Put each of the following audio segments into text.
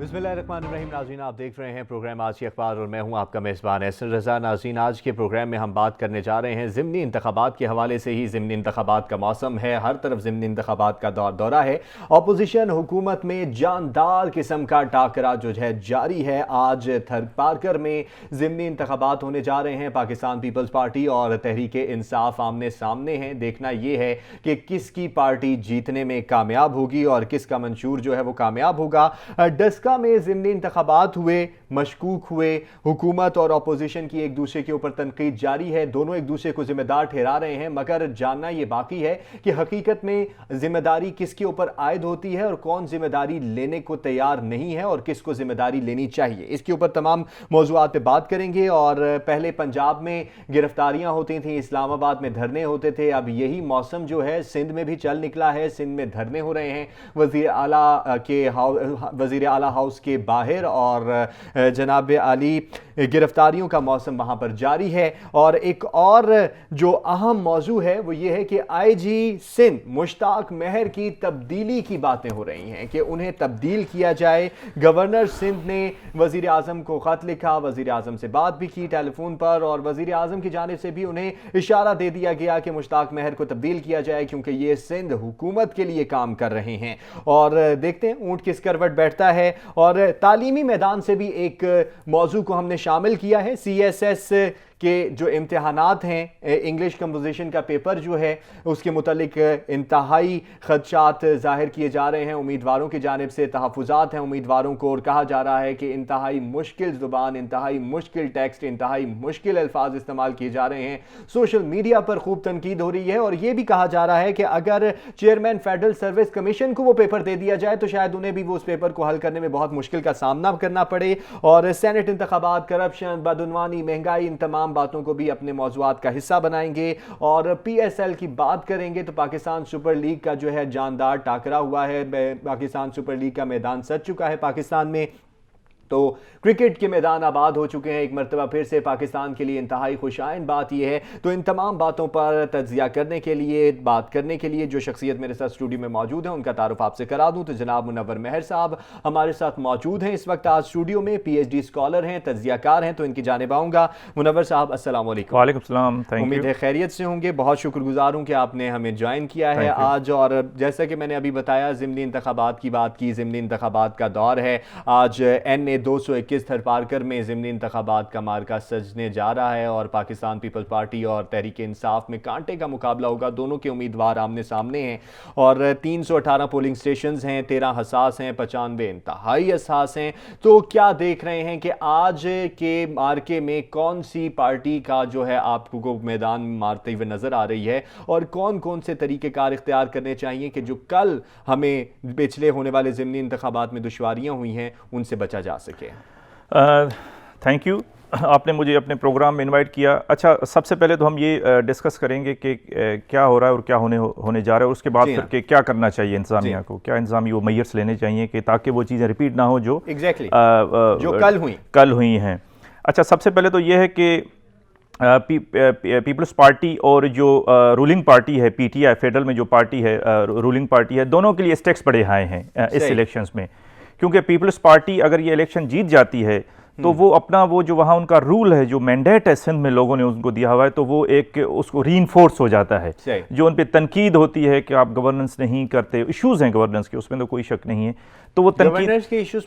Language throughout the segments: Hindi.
बिस्मिल्लाहिर्रहमानिर्रहीम। नाज़रीन, आप देख रहे हैं प्रोग्राम आज की अखबार और मैं हूं आपका मेज़बान एहसन रज़ा। नाज़रीन, आज के प्रोग्राम में हम बात करने जा रहे हैं ज़िमनी इंतखाबात के हवाले से ही। ज़िमनी इंतखाबात का मौसम है, हर तरफ ज़िमनी इंतखाबात का दौरा है। अपोजिशन हुकूमत में जानदार किस्म का टाकरा जो है जारी है। आज थरपारकर में ज़िमनी इंतखाबात होने जा रहे हैं। पाकिस्तान पीपल्स पार्टी और तहरीक इंसाफ आमने सामने हैं। देखना यह है कि किसकी पार्टी जीतने में कामयाब होगी और किसका मंशूर जो है वो कामयाब होगा। डस्का में ज़िमनी इंतखाबात हुए, मशकूक हुए, हुकूमत और अपोजिशन की एक दूसरे के ऊपर तनकीद जारी है। दोनों एक दूसरे को जिम्मेदार ठहरा रहे हैं, मगर जानना यह बाकी है कि हकीकत में जिम्मेदारी किसके ऊपर आयद होती है और कौन जिम्मेदारी लेने को तैयार नहीं है और किसको जिम्मेदारी लेनी चाहिए। इसके ऊपर तमाम मौज़ूआत पे बात करेंगे। और पहले पंजाब में गिरफ्तारियां होती थी, इस्लामाबाद में धरने होते थे। अब यही मौसम जो है सिंध में भी चल निकला है, सिंध में धरने हो रहे हैं वज़ीर आला हाउस के बाहर और जनाब आली गिरफ्तारियों का मौसम वहां पर जारी है। और एक और जो अहम मौजू है वो ये है कि आईजी सिंध मुश्ताक महर की तब्दीली की बातें हो रही हैं कि उन्हें तब्दील किया जाए। गवर्नर सिंध ने वजीर आजम को खत लिखा, वजीर आजम से बात भी की टेलीफोन पर और वजीर आजम की जानिब से भी उन्हें इशारा दे दिया गया कि मुश्ताक महर को तब्दील किया जाए, क्योंकि ये सिंध हुकूमत के लिए काम कर रहे हैं। और देखते हैं ऊंट किस करवट बैठता है। और तालीमी मैदान से भी एक मौजू को हमने शामिल किया है। CSS के जो इम्तिहानात हैं, इंग्लिश कंपोजिशन का पेपर जो है उसके मुतालिक इंतहाई खदशात जाहिर किए जा रहे हैं। उम्मीदवारों की जानिब से तहफ़्फ़ुज़ात हैं उम्मीदवारों को और कहा जा रहा है कि इंतहाई मुश्किल ज़ुबान, इंतहाई मुश्किल टेक्स्ट, इंतहाई मुश्किल अल्फाज इस्तेमाल किए जा रहे हैं। सोशल मीडिया पर खूब तनकीद हो रही है और यह भी कहा जा रहा है कि अगर चेयरमैन फेडरल सर्विस कमीशन को वो पेपर दे दिया जाए तो शायद उन्हें भी वो उस पेपर को हल करने में बहुत मुश्किल का सामना करना पड़े। और सेनेट इंतखाबात, करप्शन, बदउनवानी, महंगाई, इन तमाम बातों को भी अपने मौज़ूआत का हिस्सा बनाएंगे। और PSL की बात करेंगे तो पाकिस्तान सुपर लीग का जो है जानदार टाकरा हुआ है। पाकिस्तान सुपर लीग का मैदान सज चुका है पाकिस्तान में, तो क्रिकेट के मैदान आबाद हो चुके हैं एक मरतबा फिर से। पाकिस्तान के लिए इंतहाई खुशाइन बात यह है। तो इन तमाम बातों पर तज्जिया करने के लिए, बात करने के लिए जो शख्सियत मेरे साथ स्टूडियो में मौजूद है उनका तारुफ आपसे करा दूं तो जनाब मुनव्वर महर साहब हमारे साथ मौजूद हैं इस वक्त आज स्टूडियो में। PhD स्कॉलर हैं, तज्जियाकार हैं, तो इनकी जानिब आऊँगा। मुनव्वर साहब अस्सलाम वालेकुम। वालेकुम सलाम, उम्मीद है खैरियत से होंगे। बहुत शुक्रगुजार हूँ कि आपने हमें ज्वाइन किया है आज। और जैसा कि मैंने अभी बताया, ज़िमनी इंतखाबात की बात की, ज़िमनी इंतखाबात का दौर है। आज NA 221 थरपारकर में ज़िमनी इंतखाबात का मार्का सजने जा रहा है और पाकिस्तान पीपल्स पार्टी और तहरीक इंसाफ में कांटे का मुकाबला होगा। दोनों के उम्मीदवार आमने सामने हैं और 318 पोलिंग स्टेशन हैं, 13 हसास हैं, 95 इंतहाई हसास हैं। तो क्या देख रहे हैं कि आज के मार्के में कौन सी पार्टी का जो है आपको मैदान मारते हुए नजर आ रही है और कौन कौन से तरीक़ेकार इख्तियार करने चाहिए कि जो कल हमें पिछले होने वाले ज़िमनी इंतखाबात में दुश्वारियां हुई हैं उनसे बचा जा सके। थैंक यू, आपने मुझे अपने प्रोग्राम में इनवाइट किया। अच्छा, सबसे पहले तो हम ये डिस्कस करेंगे कि क्या हो रहा है और क्या होने जा रहा है, और उसके बाद फिर क्या करना चाहिए इंतज़ामिया को, क्या इंतज़ामी वो मेजर्स लेने चाहिए कि ताकि वो चीज़ें रिपीट ना हो जो जो कल हुई हैं। अच्छा, सबसे पहले तो ये है कि पीपल्स पार्टी और जो रूलिंग पार्टी है PTI, फेडरल में जो पार्टी है रूलिंग पार्टी है, दोनों के लिए स्टेक्स बड़े हाई हैं इस इलेक्शंस में। क्योंकि पीपल्स पार्टी अगर ये इलेक्शन जीत जाती है तो वो अपना वो जो वहाँ उनका रूल है, जो मैंडेट है सिंध में लोगों ने उनको दिया हुआ है, तो वो एक उसको रीइंफोर्स हो जाता है। जो उन पे तनकीद होती है कि आप गवर्नेंस नहीं करते, इश्यूज़ हैं गवर्नेंस के, उसमें तो कोई शक नहीं है, तो वो तनकीद के इश्यूज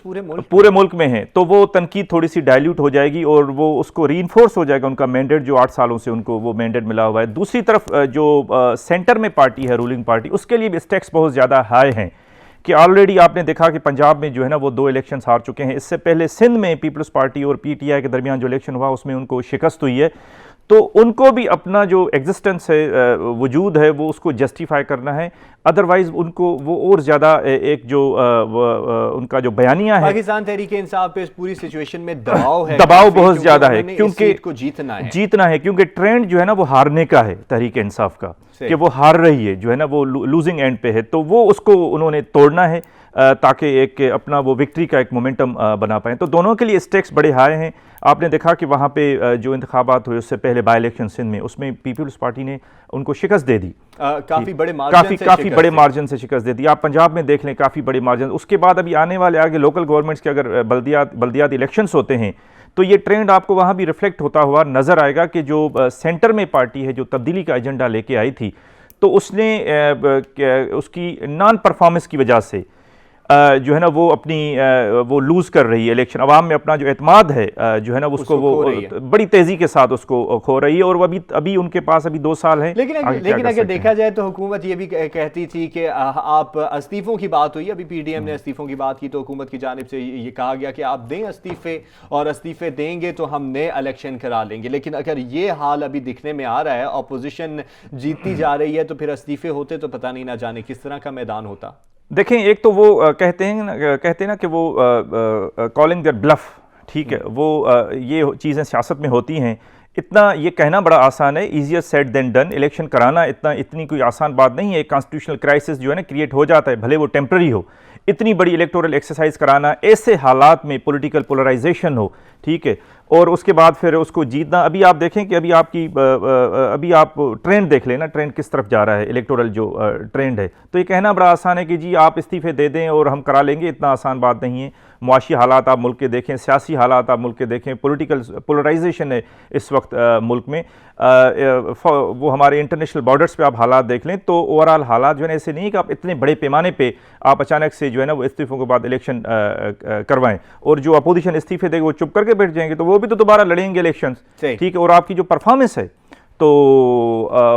पूरे मुल्क में हैं, तो वो तनकीद थोड़ी सी डाइल्यूट हो जाएगी और वो उसको रीइंफोर्स हो जाएगा उनका मैंडेट जो 8 सालों से उनको वो मैंडेट मिला हुआ है। दूसरी तरफ जो सेंटर में पार्टी है रूलिंग पार्टी, उसके लिए भी स्टेक्स बहुत ज़्यादा हाई हैं कि ऑलरेडी आपने देखा कि पंजाब में जो है ना वो 2 इलेक्शंस हार चुके हैं। इससे पहले सिंध में पीपल्स पार्टी और PTI के दरमियान जो इलेक्शन हुआ उसमें उनको शिकस्त हुई है, तो उनको भी अपना जो एग्जिस्टेंस है, वजूद है, वो उसको जस्टिफाई करना है। अदरवाइज उनको वो और ज़्यादा एक जो उनका जो बयानियाँ है, पाकिस्तान तहरीक इंसाफ पे इस पूरी सिचुएशन में दबाव है, दबाव बहुत ज़्यादा है क्योंकि को जीतना है क्योंकि ट्रेंड जो है ना वो हारने का है तहरीक इंसाफ का, कि वो हार रही है, जो है ना वो लूजिंग एंड पे है, तो वो उसको उन्होंने तोड़ना है ताकि एक अपना वो विक्ट्री का एक मोमेंटम बना पाएँ। तो दोनों के लिए स्टेक्स बड़े हाई हैं। आपने देखा कि वहाँ पे जो इंतखाबात हुए उससे पहले बाई इलेक्शन सिंध में, उसमें पीपल्स पार्टी ने उनको शिकस्त दे दी काफ़ी बड़े बड़े मार्जिन से शिकस्त दे दी। आप पंजाब में देख लें, काफ़ी बड़े मार्जिन। उसके बाद अभी आने वाले आगे लोकल गवर्नमेंट्स के अगर बल्दियाती इलेक्शंस होते हैं तो ये ट्रेंड आपको वहाँ भी रिफ्लेक्ट होता हुआ नज़र आएगा कि जो सेंटर में पार्टी है जो तब्दीली का एजेंडा लेके आई थी, तो उसने उसकी नॉन परफॉर्मेंस की वजह से जो है ना वो अपनी वो लूज़ कर रही है इलेक्शन। अवाम में अपना जो एतमाद है जो है ना उसको वो बड़ी तेज़ी के साथ उसको खो रही है। और वो अभी उनके पास अभी 2 साल हैं। लेकिन अगर देखा जाए तो हुकूमत ये भी कहती थी कि आप इस्तीफ़ों की बात हुई, अभी पीडीएम ने इस्तीफ़ों की बात की तो हुकूमत की जानिब से ये कहा गया कि आप दें इस्तीफ़े, और इस्तीफ़े देंगे तो हम नए इलेक्शन करा लेंगे। लेकिन अगर ये हाल अभी दिखने में आ रहा है, अपोजिशन जीतती जा रही है, तो फिर इस्तीफ़े होते तो पता नहीं ना जाने किस तरह का मैदान होता। देखें, एक तो वो कहते हैं ना कि वो कॉलिंग देयर ब्लफ, ठीक है, वो ये चीज़ें सियासत में होती हैं। इतना ये कहना बड़ा आसान है, easier said than done. Election कराना इतनी कोई आसान बात नहीं है। एक कॉन्स्टिट्यूशनल क्राइसिस जो है ना क्रिएट हो जाता है, भले वो टेम्पररी हो। इतनी बड़ी इलेक्टोरल एक्सरसाइज कराना, ऐसे हालात में पॉलिटिकल पोलराइजेशन हो, ठीक है, और उसके बाद फिर उसको जीतना। अभी आप देखें कि अभी आप ट्रेंड देख लेना, ट्रेंड किस तरफ जा रहा है, इलेक्टोरल जो ट्रेंड है। तो ये कहना बड़ा आसान है कि जी आप इस्तीफे दे दें और हम करा लेंगे, इतना आसान बात नहीं है। मुआशी हालात आप मुल्क के देखें, सियासी हालात आप मुल्क के देखें, पॉलिटिकल पोलराइजेशन है इस वक्त मुल्क में। वो हमारे इंटरनेशनल बॉर्डर्स पे आप हालात देख लें तो ओवरऑल हालात जो है ऐसे नहीं कि आप इतने बड़े पैमाने पे आप अचानक से जो है ना वो इस्तीफों के बाद इलेक्शन करवाएं, और जो अपोजिशन इस्तीफे देगी वो चुप करके बैठ जाएंगे, तो वो भी तो दोबारा लड़ेंगे इलेक्शन, ठीक है, और आपकी जो परफॉर्मेंस है तो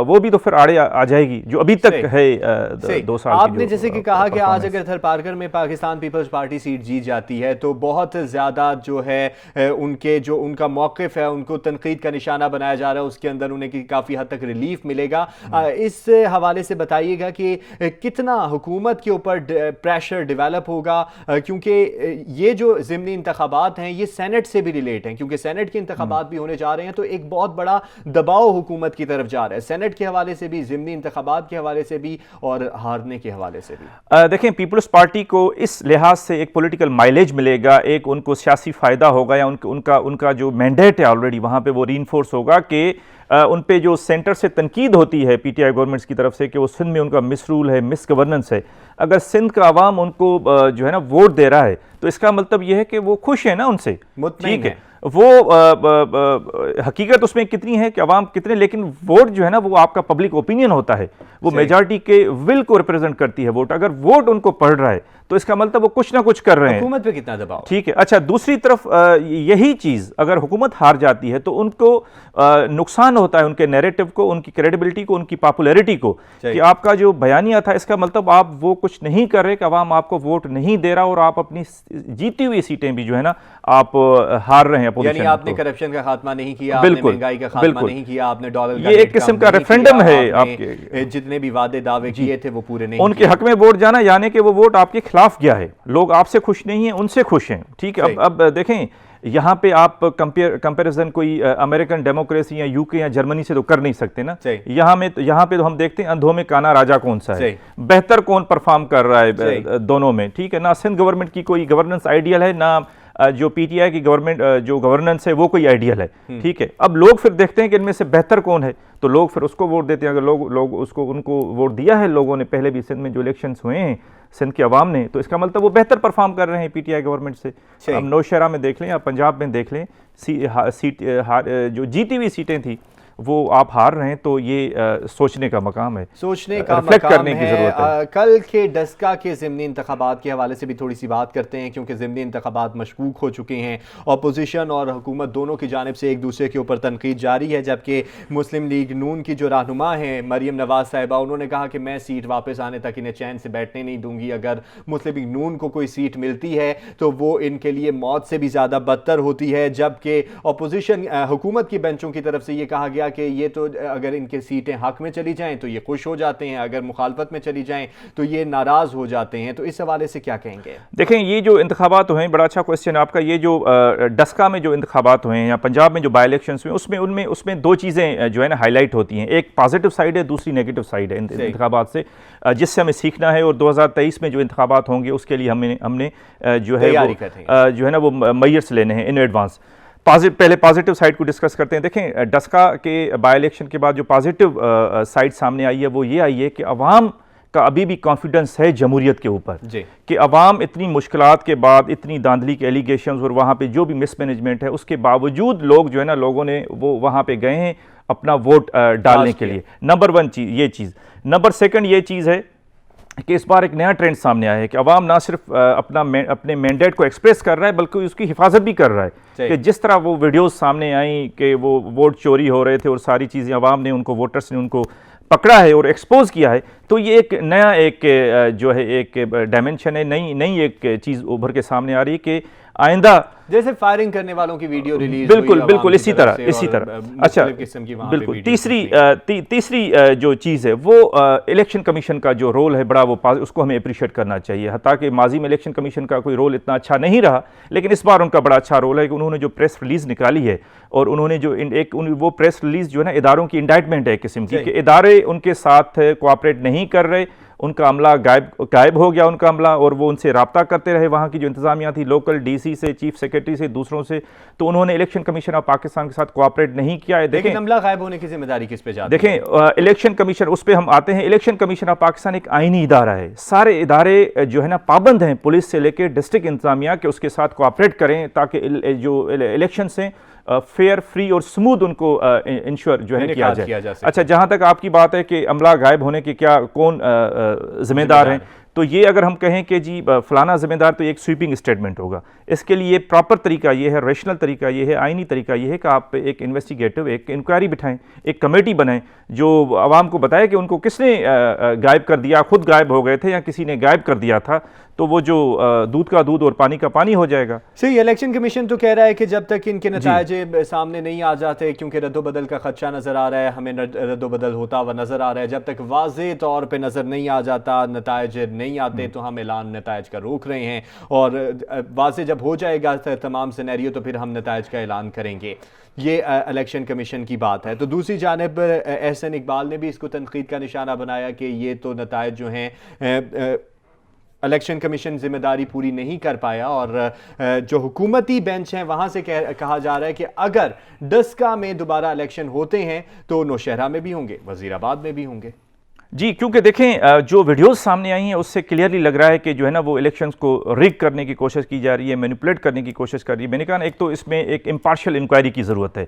वो भी तो फिर आड़े आ जाएगी जो अभी तक है 2 साल। आपने जैसे कि कहा कि आज अगर थरपारकर में पाकिस्तान पीपल्स पार्टी सीट जीत जाती है तो बहुत ज़्यादा जो है उनका मौक़िफ़ है उनको तनकीद का निशाना बनाया जा रहा है, उसके अंदर उन्हें काफ़ी हद तक रिलीफ मिलेगा। इस हवाले से बताइएगा कि कितना हुकूमत के ऊपर प्रेशर डेवलप होगा, क्योंकि ये जो ज़िमनी इंतखाबात हैं ये सेनेट से भी रिलेट हैं, क्योंकि सेनेट के इंतखाबात भी होने जा रहे हैं, तो एक बहुत बड़ा दबाव हुकूमत की तरफ जा रहा है, सेनेट के हवाले से भी, ज़िमनी इंतखाबात के हवाले से भी और हारने के हवाले से भी। देखें, पीपल्स पार्टी को इस लिहाज से एक पॉलिटिकल माइलेज मिलेगा, एक उनको सियासी फ़ायदा होगा, या उनका जो मैंडेट है ऑलरेडी वहाँ पे वो रीइंफोर्स होगा कि उन पे जो सेंटर से तनकीद होती है पीटीआई गवर्नमेंट्स की तरफ से कि वो सिंध में उनका मिसरूल है, मिस गवर्नेंस है, अगर सिंध का अवाम उनको जो है ना वोट दे रहा है तो इसका मतलब ये है कि वो खुश है ना उनसे, ठीक है। वो हकीकत उसमें कितनी है कि अवाम कितने, लेकिन वोट जो है ना वो आपका पब्लिक ओपिनियन होता है, वो मेजॉरिटी के विल को रिप्रेजेंट करती है वोट। अगर वोट उनको पढ़ रहा है तो इसका मतलब वो कुछ ना कुछ कर रहे हैं। हुकूमत पे कितना दबाव, ठीक है। अच्छा, दूसरी तरफ यही चीज़ अगर हुकूमत हार जाती है तो उनको नुकसान होता है, उनके नैरेटिव को, उनकी क्रेडिबिलिटी को, उनकी पॉपुलैरिटी को, कि आपका जो बयानिया था इसका मतलब आप वो कुछ नहीं कर रहे, कि अवाम आपको वोट नहीं दे रहा और आप अपनी जीती हुई सीटें भी जो है ना आप हार रहे हैं। यानी आपने करप्शन का खात्मा नहीं किया, आपने महंगाई का खात्मा नहीं किया, आपने डॉलर, ये एक किस्म का रेफरेंडम है, आपके जितने भी वादे दावे किए थे वो पूरे नहीं, उनके हक में वोट जाना यानी कि वो वोट आपके खिलाफ गया है। लोग आपसे खुश नहीं हैं, उनसे खुश हैं, ठीक है। अब देखें, यहाँ पे आप कंपैरिजन कोई अमेरिकन डेमोक्रेसी या यूके या जर्मनी से तो कर नहीं सकते ना। यहाँ पे तो हम देखते हैं अंधों में काना राजा कौन सा है, बेहतर कौन परफॉर्म कर रहा है दोनों में, ठीक है ना। सिंध गवर्नमेंट की कोई गवर्नेंस आइडियल है ना, जो पीटीआई की गवर्नमेंट जो गवर्नेंस है वो कोई आइडियल है, ठीक है। अब लोग फिर देखते हैं कि इनमें से बेहतर कौन है, तो लोग फिर उसको वोट देते हैं। अगर लोग उनको वोट दिया है लोगों ने, पहले भी सिंध में जो इलेक्शंस हुए हैं सिंध के अवाम ने, तो इसका मतलब वो बेहतर परफॉर्म कर रहे हैं पीटीआई गवर्नमेंट से। अब नौशहरा में देख लें या पंजाब में देख लें, जो जीती हुई सीटें थी वो आप हार रहे हैं, तो ये सोचने का मकाम है, सोचने का मकाम करने की ज़रूरत है। कल के डस्का के ज़िमनी इंतखाबात के हवाले से भी थोड़ी सी बात करते हैं, क्योंकि ज़िमनी इंतखाबात मशकूक हो चुके हैं, अपोजिशन और हुकूमत दोनों की जानिब से एक दूसरे के ऊपर तनकीद जारी है। जबकि मुस्लिम लीग नून की जो रहनुमा हैं मरियम नवाज साहिबा, उन्होंने कहा कि मैं सीट वापस आने तक इन्हें चैन से बैठने नहीं दूंगी, अगर मुस्लिम लीग नून को कोई सीट मिलती है तो वो इनके लिए मौत से भी ज़्यादा बदतर होती है। जबकि अपोजिशन हुकूमत की बेंचों की तरफ से ये कहा गया कि ये तो अगर इनके सीटें हक में चली जाएं तो ये खुश हो जाते हैं, अगर मुखालफत में चली जाएं तो ये नाराज हो जाते हैं। तो इस हवाले से क्या कहेंगे? देखें, ये जो इंतखाबात हुए हैं, बड़ा अच्छा क्वेश्चन आपका, ये जो डस्का में जो इंतखाबात हुए हैं या पंजाब में जो बाई इलेक्शंस हुए उसमें 2 चीज़ें जो है ना हाईलाइट होती हैं। एक पॉजिटिव साइड है, दूसरी नेगेटिव साइड है इंतखाबात से, जिससे हमें सीखना है। और 2023 में जो इंतखाबात होंगे उसके लिए हमने जो है ना वो मेजर्स लेने हैं इन एडवांस। पहले पॉजिटिव साइड को डिस्कस करते हैं। देखें, डस्का के बाई इलेक्शन के बाद जो पॉजिटिव साइड सामने आई है वो ये आई है कि अवाम का अभी भी कॉन्फिडेंस है जमहूरियत के ऊपर जी। कि अवाम इतनी मुश्किलात के बाद, इतनी धांधली के एलिगेशंस और वहाँ पे जो भी मिसमैनेजमेंट है, उसके बावजूद लोग जो है ना, लोगों ने वो वहाँ पे गए हैं अपना वोट डालने के लिए। नंबर 1 चीज़ ये चीज़। नंबर 2 ये चीज़ है कि इस बार एक नया ट्रेंड सामने आया है कि अवाम ना सिर्फ अपने मैंडेट को एक्सप्रेस कर रहा है, बल्कि उसकी हिफाजत भी कर रहा है। कि जिस तरह वो वीडियोस सामने आई कि वो वोट चोरी हो रहे थे और सारी चीज़ें, अवाम ने उनको, वोटर्स ने उनको पकड़ा है और एक्सपोज किया है, तो ये एक नया एक जो है एक डायमेंशन है, नई एक चीज़ उभर के सामने आ रही है कि आइंदा जैसे फायरिंग करने वालों की वीडियो रिलीज बिल्कुल इसी तरह। अच्छा, बिल्कुल। तीसरी जो चीज़ है वो इलेक्शन कमीशन का जो रोल है बड़ा, वो उसको हमें अप्रिशिएट करना चाहिए। हत्ता कि माजी में इलेक्शन कमीशन का कोई रोल इतना अच्छा नहीं रहा, लेकिन इस बार उनका बड़ा अच्छा रोल है कि उन्होंने जो प्रेस रिलीज निकाली है, और उन्होंने जो वो प्रेस रिलीज जो है ना, इदारों की इंडाइटमेंट है एक किस्म की, कि इदारे उनके साथ कोऑपरेट नहीं कर रहे, उनका अमला गायब हो गया उनका अमला, और वो उनसे रब्ता करते रहे, वहाँ की जो इंतजामिया थी, लोकल डीसी से, चीफ सेक्रेटरी से, दूसरों से, तो उन्होंने इलेक्शन कमीशन ऑफ पाकिस्तान के साथ कोऑपरेट नहीं किया है। लेकिन अमला गायब होने की जिम्मेदारी किस पे जाती है? देखें, इलेक्शन कमीशन, उस पर हम आते हैं। इलेक्शन कमीशन ऑफ पाकिस्तान एक आईनी इदारा है, सारे इदारे जो है ना पाबंद हैं, पुलिस से लेकर डिस्ट्रिक्ट इंतजामिया के, उसके साथ कोऑपरेट करें ताकि जो इलेक्शन से फेयर, फ्री और स्मूथ उनको इंश्योर जो है किया जाए। अच्छा, जहां तक आपकी बात है कि अमला गायब होने के क्या कौन जिम्मेदार हैं, तो ये अगर हम कहें कि जी फलाना जिम्मेदार, तो एक स्वीपिंग स्टेटमेंट होगा। इसके लिए प्रॉपर तरीका ये है, रेशनल तरीका ये है, आईनी तरीका ये है कि आप एक इन्वेस्टिगेटिव, एक इंक्वायरी बिठाएं, एक कमेटी बनाएं जो आवाम को बताए कि उनको किसने गायब कर दिया, खुद गायब हो गए थे या किसी ने गायब कर दिया था, तो वो जो दूध का दूध और पानी का पानी हो जाएगा। सही। इलेक्शन कमीशन तो कह रहा है कि जब तक इनके नतायज सामने नहीं आ जाते, क्योंकि रद्दोबदल का खदशा नजर आ रहा है, हमें रद्दोबदल होता हुआ नजर आ रहा है, जब तक वाज़ेह तौर पे नजर नहीं आ जाता, नतायज नहीं आते, तो हम ऐलान नतायज का रोक रहे हैं, और वाज़ेह जब हो जाएगा तमाम सिनेरियो, तो फिर हम नतायज का ऐलान करेंगे। ये इलेक्शन कमीशन की बात है। तो दूसरी जानिब एहसन इकबाल ने भी इसको तनकीद का निशाना बनाया कि ये तो नतायज जो हैं इलेक्शन कमीशन जिम्मेदारी पूरी नहीं कर पाया, और जो हुकूमती बेंच हैं वहाँ से कहा जा रहा है कि अगर डस्का में दोबारा इलेक्शन होते हैं तो नौशहरा में भी होंगे, वजीराबाद में भी होंगे। जी, क्योंकि देखें जो वीडियोस सामने आई हैं उससे क्लियरली लग रहा है कि जो है ना वो इलेक्शंस को रिग करने की कोशिश की जा रही है, मैनिपुलेट करने की कोशिश कर रही है। मैंने कहा ना, एक तो इसमें एक इम्पार्शियल इंक्वायरी की ज़रूरत है,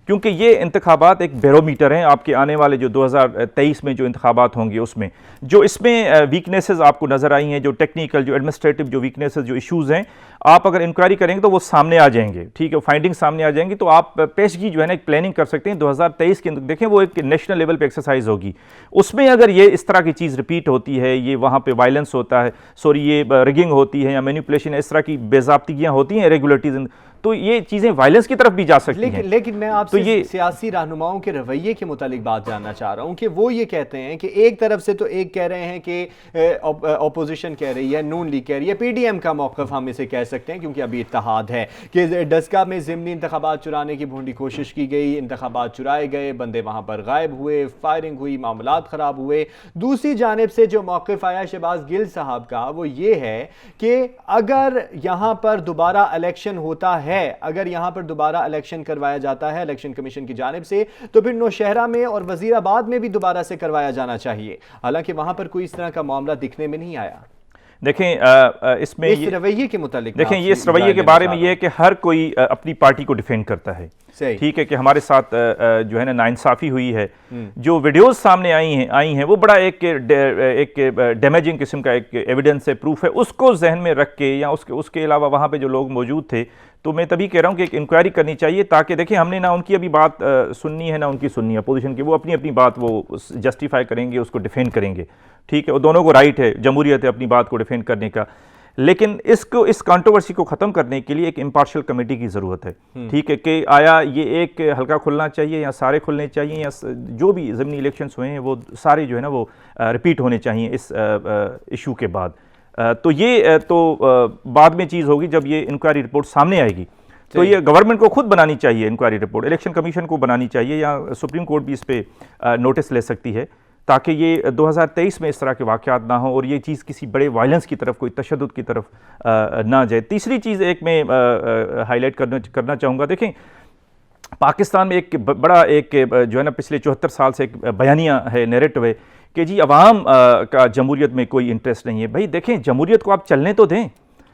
क्योंकि ये इंतखाबात एक बैरोमीटर हैं आपके आने वाले जो 2023 में जो इंतखाबात होंगे, उसमें जो इसमें वीकनेसेस आपको नज़र आई हैं, जो टेक्निकल, जो एडमिनिस्ट्रेटिव जो वीकनेसेस, जो इशूज़ हैं, आप अगर इंक्वायरी करेंगे तो वो सामने आ जाएंगे। ठीक है, फाइंडिंग सामने आ जाएंगी, तो आप पेशगी जो है ना एक प्लानिंग कर सकते हैं 2023 के। देखें, वो एक नेशनल लेवल पे एक्सरसाइज होगी, उसमें अगर ये इस तरह की चीज़ रिपीट होती है, ये वहाँ पे वायलेंस होता है, ये रिगिंग होती है या मैनिपुलेशन, इस तरह की बेज़ाब्तियाँ होती हैं, इरेगुलरिटीज़, तो ये चीज़ें वायलेंस की तरफ भी जा सकती हैं। लेकिन मैं आपसे तो ये सियासी रहनुमाओं के रवैये के मुतालिक बात जानना चाह रहा हूँ कि वो ये कहते हैं कि एक तरफ से तो एक कह रहे हैं कि ऑपोजिशन कह रही है, नून लीग कह रही है, पीडीएम का मौक़िफ़ हम इसे कह सकते हैं क्योंकि अभी इत्तेहाद है, कि डस्का में ज़िमनी इंतखाबात चुराने की भूंडी कोशिश की गई, इंतखाबात चुराए गए, बंदे वहाँ पर गायब हुए, फायरिंग हुई, मामलात ख़राब हुए। दूसरी जानिब से जो मौक़िफ़ आया शहबाज गिल साहब का, वो ये है कि अगर यहाँ पर दोबारा इलेक्शन होता है, अगर यहां पर दोबारा इलेक्शन करवाया जाता है इलेक्शन कमीशन की जानिब से, तो फिर नौशहरा में और वजीराबाद में भी दोबारा से करवाया जाना चाहिए। हालांकि वहां पर कोई इस तरह का मामला दिखने में नहीं आया। देखें, इसमें इस रवैये के मुतालिक देखें, ये इस रवैये के बारे में ये है कि हर कोई अपनी पार्टी को डिफेंड करता है। ठीक है, कि हमारे साथ जो है ना नाइंसाफ़ी हुई है, जो वीडियोस सामने आई हैं वो बड़ा एक डैमेजिंग किस्म का एक एविडेंस है, प्रूफ है, उसको जहन में रख के, या उसके अलावा वहाँ पे जो लोग मौजूद थे, तो मैं तभी कह रहा हूँ कि एक इंक्वायरी करनी चाहिए, ताकि देखिए हमने ना उनकी अभी बात सुननी है ना उनकी सुननी है अपोजिशन की, वो अपनी अपनी बात वो जस्टिफाई करेंगे, उसको डिफेंड करेंगे। ठीक है, वो दोनों को राइट है, जमहूरियत है अपनी बात को डिफेंड करने का, लेकिन इस कंट्रोवर्सी को ख़त्म करने के लिए एक इम्पार्शियल कमेटी की ज़रूरत है। ठीक है, कि आया ये एक हल्का खुलना चाहिए या सारे खुलने चाहिए, या जो भी ज़मीनी इलेक्शंस हुए हैं वो सारे जो है ना वो रिपीट होने चाहिए इस इशू के बाद। तो ये बाद में चीज़ होगी जब ये इंक्वायरी रिपोर्ट सामने आएगी, तो ये गवर्नमेंट को खुद बनानी चाहिए इंक्वायरी रिपोर्ट, इलेक्शन कमीशन को बनानी चाहिए, या सुप्रीम कोर्ट भी इस पर नोटिस ले सकती है, ताकि ये 2023 में इस तरह के वाक़यात ना हो और ये चीज़ किसी बड़े वायलेंस की तरफ, कोई तशद्दुद की तरफ ना जाए। तीसरी चीज़ एक मैं हाईलाइट करना चाहूँगा, देखें पाकिस्तान में एक बड़ा एक जो है ना पिछले 74 साल से एक बयानिया है, नैरेटिव है कि जी अवाम का जमहूरियत में कोई इंटरेस्ट नहीं है। भाई देखें, जमहूरियत को आप चलने तो दें,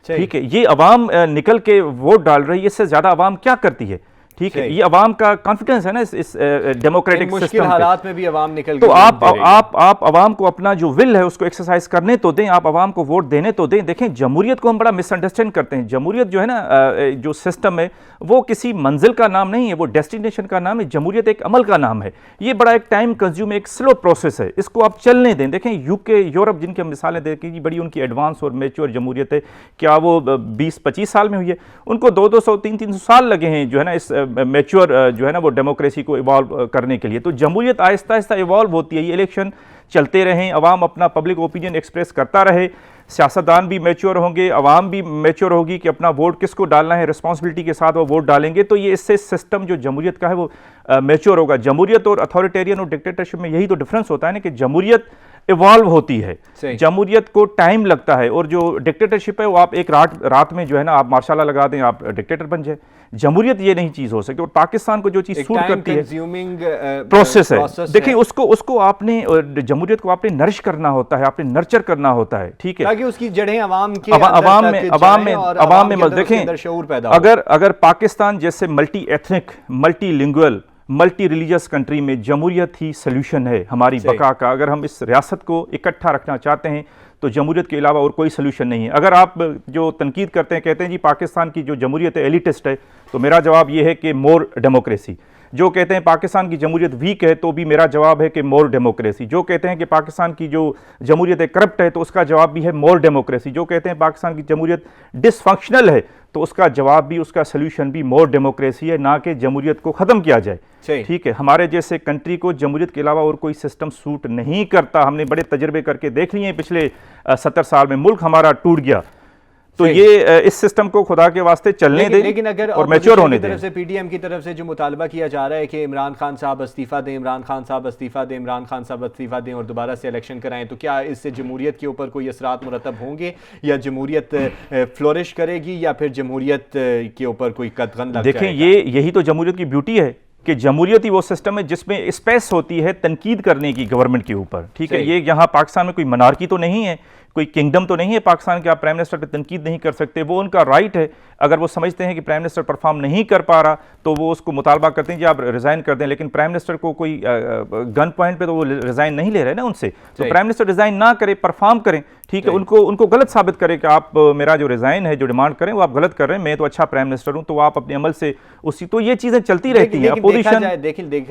ठीक है। ये अवाम निकल के वोट डाल रही है, इससे ज्यादा अवाम क्या करती है, ठीक है। ये अवाम का कॉन्फिडेंस है ना इस डेमोक्रेटिक सिस्टम हालात में भी अवाम निकल तो आप अवाम को अपना जो विल है उसको एक्सरसाइज करने तो दें, आप अवाम को वोट देने तो दें। देखें, जमहूरियत को हम बड़ा मिसअंडरस्टैंड करते हैं। जमहूरियत जो है ना, जो सिस्टम है वो किसी मंजिल का नाम नहीं है, वो डेस्टिनेशन का नाम है। जमहूरियत एक अमल का नाम है। ये बड़ा एक टाइम कंज्यूम, एक स्लो प्रोसेस है, इसको आप चलने दें। देखें यूके, यूरोप, जिनकी हम मिसालें देखें कि बड़ी उनकी एडवांस और मैच्योर जमहूरियत है, क्या वो 20-25 साल में हुई है? उनको 200, 300 साल लगे हैं जो है ना इस मैच्योर जो है ना वो डेमोक्रेसी को इवॉल्व करने के लिए। तो जमहूरियत आहिस्ता आहिस्ता इवॉल्व होती है। ये इलेक्शन चलते रहें, अवाम अपना पब्लिक ओपिनियन एक्सप्रेस करता रहे, सियासतदान भी मैच्योर होंगे, अवाम भी मैच्योर होगी कि अपना वोट किसको डालना है, रिस्पॉन्सिबिलिटी के साथ वो वोट डालेंगे, तो ये इससे सिस्टम जो जमहूरियत का है वो मैच्योर होगा। जमहूरियत और अथॉरिटेरियन और डिक्टेटरशिप में यही तो डिफरेंस होता है ना कि जमहूरियत इवॉल्व होती है, जमहूरियत को टाइम लगता है, और जो डिक्टेटरशिप है वो आप एक रात में जो है ना आप मार्शाला लगा दें, आप डिक्टेटर बन जाए। जमहूरियत ये नहीं चीज हो सकती। और पाकिस्तान को जो चीज सूट करती है प्रोसेस है। देखिए, उसको आपने जमहूरियत को आपने नरिश करना होता है, आपने नर्चर करना होता है, ठीक है, ताकि उसकी जड़ें अवाम में देखें, अगर पाकिस्तान जैसे multi ethnic, multi lingual, multi religious country में जमहूरियत ही सोल्यूशन है हमारी बका का। अगर हम इस रियासत को इकट्ठा रखना चाहते हैं तो जमहूरियत के अलावा और कोई सोल्यूशन नहीं है। अगर आप जो तनकीद करते हैं, कहते हैं जी पाकिस्तान की जो जमहूरियत है एलिटिस्ट है, तो मेरा जवाब ये है कि मोर डेमोक्रेसी। जो कहते हैं पाकिस्तान की जमहूरियत वीक है, तो भी मेरा जवाब है कि मोर डेमोक्रेसी। जो कहते हैं कि पाकिस्तान की जो जमहूरियत है करप्ट है, तो उसका जवाब भी है मोर डेमोक्रेसी। जो कहते हैं पाकिस्तान की जमहूरियत डिसफंक्शनल है, तो उसका जवाब भी, उसका सोल्यूशन भी मोर डेमोक्रेसी है, ना कि जमहूरियत को ख़त्म किया जाए, ठीक है। हमारे जैसे कंट्री को जमहूरियत के अलावा और कोई सिस्टम सूट नहीं करता। हमने बड़े तजर्बे करके देख लिए हैं, पिछले 70 साल में मुल्क हमारा टूट गया। तो ये इस सिस्टम को खुदा के वास्ते चलने दें, लेकिन अगर और मैच्योर होने दें। तरफ से पीटीएम की तरफ से जो मुतालबा किया जा रहा है कि इमरान खान साहब इस्तीफा दें, इमरान खान साहब इस्तीफा दें, इमरान खान साहब इस्तीफा दें और दोबारा से इलेक्शन कराएं, तो क्या इससे जमहूरियत के ऊपर कोई असरात मुरतब होंगे, या जमहूरियत फ्लोरिश करेगी, या फिर जमहूरियत के ऊपर कोई कदगन लग जाएगा? देखें, यही तो जमहूरियत की ब्यूटी है कि जमहूरियत ही वो सिस्टम है जिसमें स्पेस होती है तनकीद करने की गवर्नमेंट के ऊपर, ठीक है। ये यहाँ पाकिस्तान में कोई मनार्की तो नहीं है, कोई किंगडम तो नहीं है पाकिस्तान के, आप प्राइम मिनिस्टर पे तनकीद नहीं कर सकते, वो उनका राइट है। अगर वो समझते हैं कि प्राइम मिनिस्टर परफॉर्म नहीं कर पा रहा, तो वो उसको मुतालबा करते हैं कि आप रिज़ाइन कर दें। लेकिन प्राइम मिनिस्टर को कोई गन पॉइंट पे तो वो रिज़ाइन नहीं ले रहे ना उनसे, तो प्राइम मिनिस्टर रिज़ाइन ना करे, परफॉर्म करें, ठीक है। उनको गलत साबित करें कि आप मेरा जो रिज़ाइन है, जो डिमांड करें, वो आप गलत कर रहे हैं, मैं तो अच्छा प्राइम मिनिस्टर हूँ, तो आप अपने अमल से उसी, तो ये चीज़ें चलती रहती हैं। अपोजिशन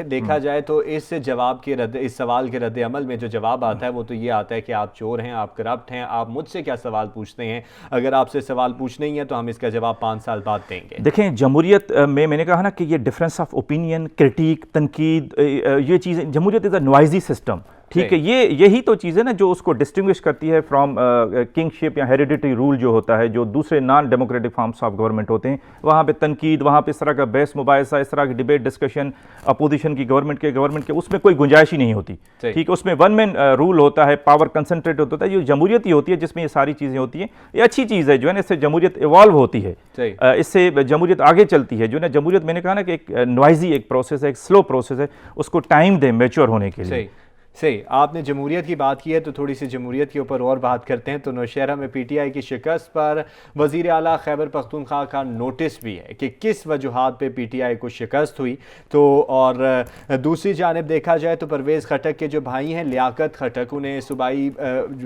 देखा जाए तो इस जवाब के इस सवाल के रद्द अमल में जो जवाब आता है वो तो ये आता है कि आप चोर हैं, आप करप्ट हैं, आप मुझसे क्या सवाल पूछते हैं? अगर आपसे सवाल पूछने ही है तो हम इसका जवाब 5 साल बाद देंगे। देखें, जमहूरियत में मैंने कहा ना कि ये डिफरेंस ऑफ ओपिनियन, क्रिटिक, तनकीद, ये चीज़ें, जमहूरियत इज़ अ नॉइजी सिस्टम, ठीक है। यही तो चीज़ है ना जो उसको डिस्टिंग्विश करती है फ्रॉम किंगशिप या हेरिडिटरी रूल जो होता है, जो दूसरे non democratic forms of government होते हैं। वहाँ पे तनकीद, वहाँ पे इस तरह का बहस मुबाहिसा, इस तरह की डिबेट डिस्कशन अपोजिशन की, गवर्नमेंट के उसमें कोई गुंजाइश ही नहीं होती, ठीक है। उसमें वन मैन रूल होता है, पावर कंसंट्रेट होता है। ये जमहूरियत ही होती है जिसमें ये सारी चीज़ें होती हैं। ये अच्छी चीज़ है जो है ना, इससे जमहूरियत इवॉल्व होती है, इससे जमहूरियत आगे चलती है। जो ना जमहूरियत, मैंने कहा ना कि एक नॉइजी एक प्रोसेस है, एक स्लो प्रोसेस है, उसको टाइम दें मैच्योर होने के लिए। सही, आपने जमहूरियत की बात की है तो थोड़ी सी जमहूरियत के ऊपर और बात करते हैं। तो नौशहरा में पीटीआई की शिकस्त पर वज़ीर आला खैबर पख्तूनख्वा का नोटिस भी है कि किस वजूहात पे पीटीआई को शिकस्त हुई। तो और दूसरी जानिब देखा जाए तो परवेज़ खटक के जो भाई हैं लियाकत खटक, उन्हें सूबाई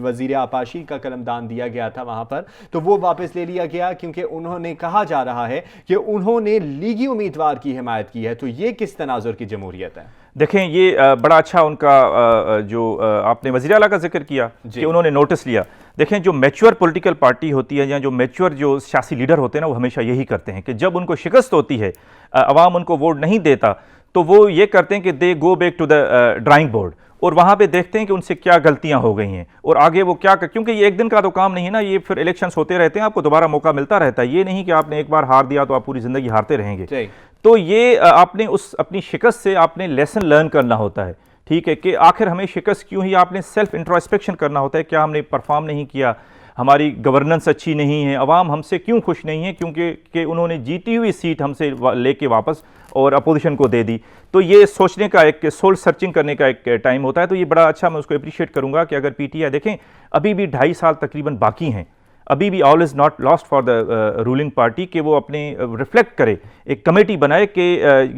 वज़ीर आपाशी का कलमदान दिया गया था वहाँ पर, तो वो वापस ले लिया गया क्योंकि उन्होंने, कहा जा रहा है कि उन्होंने लीगी उम्मीदवार की हिमायत की है। तो ये किस तनाजुर की जमहूरियत है? देखें, ये बड़ा अच्छा उनका जो आपने वज़ीर आला का जिक्र किया कि उन्होंने नोटिस लिया। देखें, जो मैच्योर पॉलिटिकल पार्टी होती है या जो मैच्योर जो सियासी लीडर होते हैं ना, वो हमेशा यही करते हैं कि जब उनको शिकस्त होती है, अवाम उनको वोट नहीं देता, तो वो ये करते हैं कि they go back to the drawing board, और वहाँ पे देखते हैं कि उनसे क्या गलतियाँ हो गई हैं और आगे वो क्या क्योंकि ये एक दिन का तो काम नहीं है ना, ये फिर इलेक्शंस होते रहते हैं, आपको दोबारा मौका मिलता रहता है। ये नहीं कि आपने एक बार हार दिया तो आप पूरी ज़िंदगी हारते रहेंगे। तो ये आपने उस अपनी शिकस्त से आपने लेसन लर्न करना होता है, ठीक है, कि आखिर हमें शिकस्त क्यों ही, आपने सेल्फ इंट्रोस्पेक्शन करना होता है, क्या हमने परफॉर्म नहीं किया, हमारी गवर्नेंस अच्छी नहीं है, अवाम हमसे क्यों खुश नहीं है, क्योंकि उन्होंने जीती हुई सीट हमसे लेके वापस और अपोजिशन को दे दी। तो ये सोचने का, एक सोल सर्चिंग करने का एक टाइम होता है। तो ये बड़ा अच्छा, मैं उसको अप्रिशिएट करूंगा कि अगर पीटीआई देखें, अभी भी 2.5 साल तकरीबन बाकी हैं, अभी भी all is not lost for the ruling party, कि वो अपने रिफ्लेक्ट करे, एक कमेटी बनाए कि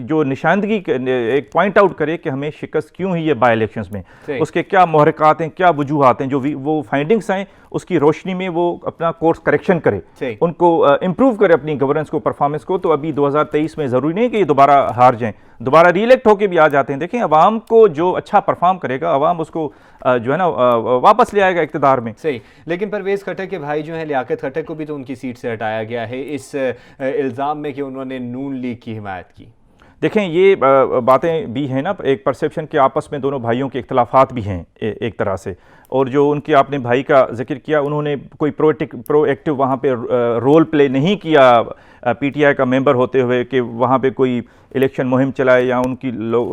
जो निशानदगी एक पॉइंट आउट करे कि हमें शिकस्त क्यों हुई है बाई इलेक्शंस में, उसके क्या महरक़ात हैं, क्या वजूहात हैं, जो वो फाइंडिंग्स हैं उसकी रोशनी में वो अपना कोर्स करेक्शन करे, उनको इम्प्रूव करे अपनी गवर्नेंस को, परफॉर्मेंस को। तो अभी 2023 में ज़रूरी नहीं कि ये दोबारा हार जाएं, दोबारा रीइलेक्ट होकर भी आ जाते हैं। देखें, अवाम को जो अच्छा परफॉर्म करेगा, अवाम उसको जो है ना वापस ले आएगा इक़्तिदार में। सही। लेकिन परवेज़ खट्टक के भाई जो हैं लियाकत खट्टक को भी तो उनकी सीट से हटाया गया है इस इल्ज़ाम में कि उन्होंने नून लीग की हिमायत की। देखें, ये बातें भी हैं ना, एक परसेप्शन के आपस में दोनों भाइयों के इख्तलाफात भी हैं एक तरह से। और जो उनके आपने भाई का जिक्र किया, उन्होंने कोई प्रोएक्टिव वहाँ पे रोल प्ले नहीं किया पीटीआई का मेंबर होते हुए कि वहाँ पे कोई इलेक्शन मुहिम चलाए या उनकी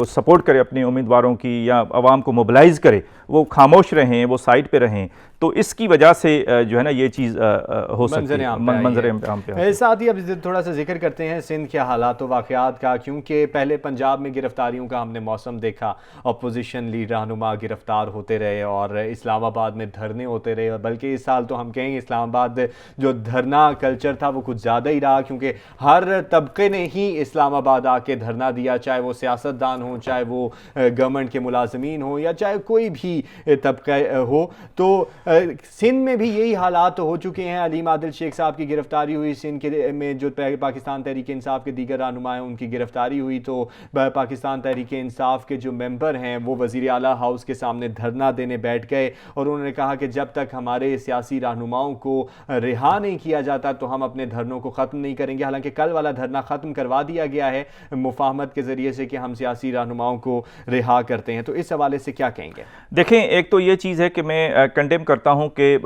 सपोर्ट करे अपने उम्मीदवारों की, या आवाम को मोबिलाइज़ करे। वो खामोश रहें, वो साइड पे रहें। तो इसकी वजह से जो है ना ये चीज़ हो सकती है, मंजर आम पे। साथ ही अब थोड़ा सा जिक्र करते हैं सिंध के हालात व वाक़यात का, क्योंकि पहले पंजाब में गिरफ्तारियों का हमने मौसम देखा, अपोजिशन लीडर रहनुमा गिरफ्तार होते रहे और इस्लामाबाद में धरने होते रहे। और बल्कि इस साल तो हम कहेंगे इस्लामाबाद जो धरना कल्चर था वो कुछ ज़्यादा ही रहा, क्योंकि हर तबके ने ही इस्लामाबाद आके धरना दिया, चाहे वो सियासतदान हो, चाहे वो गवर्नमेंट के मुलाजमीन हो, या चाहे कोई भी तबका हो। तो सिंध में भी यही हालात हो चुके हैं। अलीम आदिल शेख साहब की गिरफ्तारी हुई सिंध के में, जो पाकिस्तान तहरीक इंसाफ के दीगर रहनुमा हैं उनकी गिरफ्तारी हुई। तो पाकिस्तान तहरीक इंसाफ के जो मेंबर हैं वो वज़ीर आला हाउस के सामने धरना देने बैठ गए और उन्होंने कहा कि जब तक हमारे सियासी रहनुमाओं को रिहा नहीं किया जाता तो हम अपने धरनों को ख़त्म नहीं करेंगे। हालांकि कल वाला धरना ख़त्म करवा दिया गया है मुफाहमत के ज़रिए से कि हम सियासी रहनुमाओं को रिहा करते हैं। तो इस हवाले से क्या कहेंगे? देखें, एक तो ये चीज़ है कि मैं कंडेम करता हूँ कि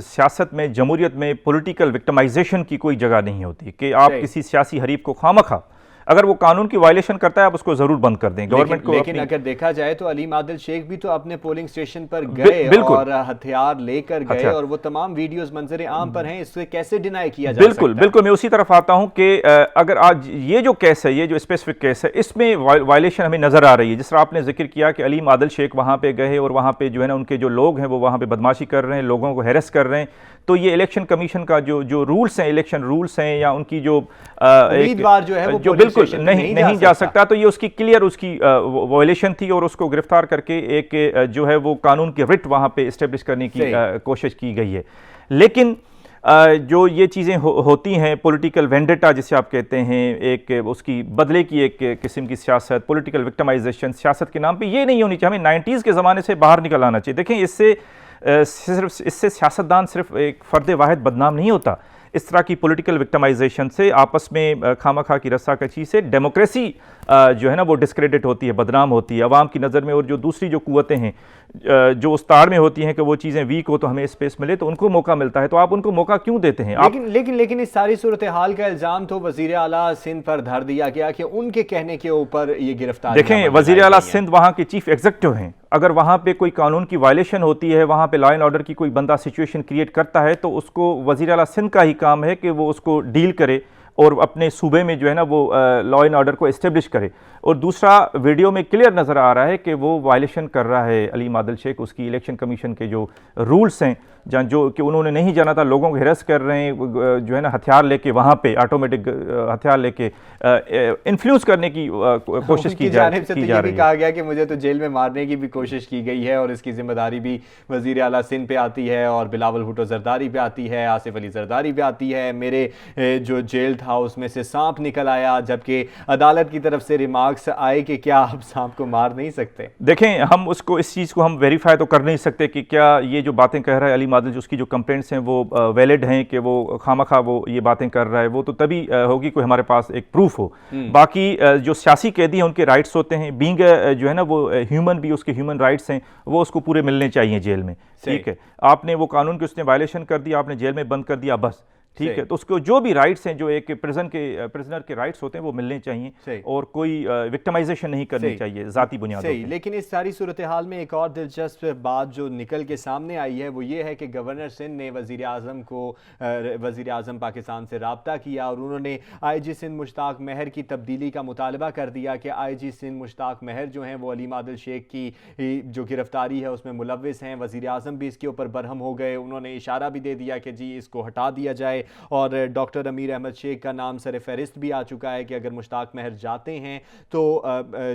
सियासत में, जमहूरियत में पॉलिटिकल विक्टिमाइजेशन की कोई जगह नहीं होती कि आप किसी सियासी हरीफ को खामखा, अगर वो कानून की वायलेशन करता है आप उसको जरूर बंद कर दें गवर्नमेंट को। लेकिन अगर देखा जाए तो अलीम आदिल शेख भी तो अपने पोलिंग स्टेशन पर गए और हथियार लेकर गए और वो तमाम वीडियोस मंजर आम पर हैं, इससे कैसे डिनाई किया जा सकता है? बिल्कुल मैं उसी तरफ आता हूं कि अगर आज ये जो केस है, ये जो स्पेसिफिक केस है, इसमें वायलेशन हमें नजर आ रही है। जिस तरह आपने जिक्र किया कि अलीम आदिल शेख वहां पे गए और वहां पे जो है ना उनके जो लोग हैं वो वहां पे बदमाशी कर रहे हैं, लोगों को हैरेस कर रहे हैं। तो ये इलेक्शन कमीशन का जो रूल्स हैं, इलेक्शन रूल्स हैं, या उनकी जो उम्मीदवार जो है वो जो बिल्कुल नहीं जा सकता, तो ये उसकी क्लियर उसकी वायलेशन थी और उसको गिरफ्तार करके एक जो है वो कानून की रिट वहां पे इस्टेब्लिश करने की कोशिश की गई है। लेकिन जो ये चीज़ें होती हैं, पॉलिटिकल वेंडेटा जिसे आप कहते हैं, एक उसकी बदले की एक किस्म की सियासत, पॉलिटिकल विक्टिमाइजेशन सियासत के नाम पे, ये नहीं होनी चाहिए। हमें 90s के ज़माने से बाहर निकल आना चाहिए। देखें, इससे सियासतदान सिर्फ एक फ़र्द वाहिद बदनाम नहीं होता। इस तरह की पॉलिटिकल विक्टिमाइजेशन से, आपस में खामखा की रस्साकशी से डेमोक्रेसी जो है ना वो डिस्क्रेडिट होती है, बदनाम होती है अवाम की नज़र में। और जो दूसरी जो कुव्वतें हैं जो उस तार में होती हैं कि वो चीज़ें वीक हो तो हमें स्पेस मिले, तो उनको मौका मिलता है। तो आप उनको मौका क्यों देते हैं? लेकिन इस सारी सूरत हाल का इल्ज़ाम तो वज़ीर आला सिंध पर धर दिया गया कि उनके कहने के ऊपर ये गिरफ्तारी। देखें, वज़ीर आला सिंध वहाँ के चीफ एग्जीक्यूटिव हैं। अगर वहाँ पे कोई कानून की वायलेशन होती है, वहाँ पे लॉ एंड ऑर्डर की कोई बंदा सिचुएशन क्रिएट करता है, तो उसको वज़ीर आला सिंध का ही काम है कि वो उसको डील करे और अपने सूबे में जो है ना वो लॉ एंड ऑर्डर को इस्टेब्लिश करे। और दूसरा, वीडियो में क्लियर नज़र आ रहा है कि वो वायलेशन कर रहा है अलीम आदिल शेख, उसकी इलेक्शन कमीशन के जो रूल्स हैं, जहाँ जो कि उन्होंने नहीं जाना था, लोगों को हिरास कर रहे हैं, जो है ना हथियार लेके वहाँ पे ऑटोमेटिक हथियार लेके इन्फ्लुएंस करने की कोशिश की जा रही है। भी कहा गया कि मुझे तो जेल में मारने की भी कोशिश की गई है और इसकी जिम्मेदारी भी वज़ीर आला सिंध पे आती है और बिलावल भुट्टो जरदारी पे आती है, आसिफ अली जरदारी पे आती है। मेरे जो जेल था उसमें से सांप निकल आया, जबकि अदालत की तरफ से रिमार्क्स आए कि क्या आप सांप को मार नहीं सकते। देखें, हम उसको, इस चीज़ को हम वेरीफाई तो कर नहीं सकते कि क्या ये जो बातें कह रहा है अलीम आदिल, उसकी जो कंप्लेंट्स हैं वो वैलिड हैं कि वो खामखा वो ये बातें कर रहा है। वो तो तभी होगी कोई हमारे पास एक प्रूफ हो। बाकी जो सियासी कैदी हैं उनके राइट्स होते हैं, बीइंग जो है ना वो ह्यूमन भी, उसके ह्यूमन राइट्स हैं, वो उसको पूरे मिलने चाहिए जेल में। ठीक है, आपने वो कानून की उसने वायलेशन कर दिया, आपने जेल में बंद कर दिया, बस ठीक है, तो उसको जो भी राइट्स हैं, जो एक प्रिजनर के राइट्स होते हैं, वो मिलने चाहिए और कोई विक्टिमाइजेशन नहीं करनी चाहिए ज़ाती बुनियादों पे। लेकिन इस सारी सूरत हाल में एक और दिलचस्प बात जो निकल के सामने आई है वो ये है कि गवर्नर सिंध ने वज़ीर आज़म पाकिस्तान से रब्ता किया और उन्होंने IG सिंध मुश्ताक महर की तब्दीली का मुतालबा कर दिया कि IG सिंध मुश्ताक महर जो हैं वो अलीम आदिल शेख की जो गिरफ्तारी है उसमें मुलव्विस हैं। वज़ीर आज़म भी इसके ऊपर बरहम हो गए, उन्होंने इशारा भी दे दिया कि जी इसको हटा दिया जाए और डॉक्टर अमीर अहमद शेख का नाम सर फहरिस्त भी आ चुका है कि अगर मुश्ताक महर जाते हैं तो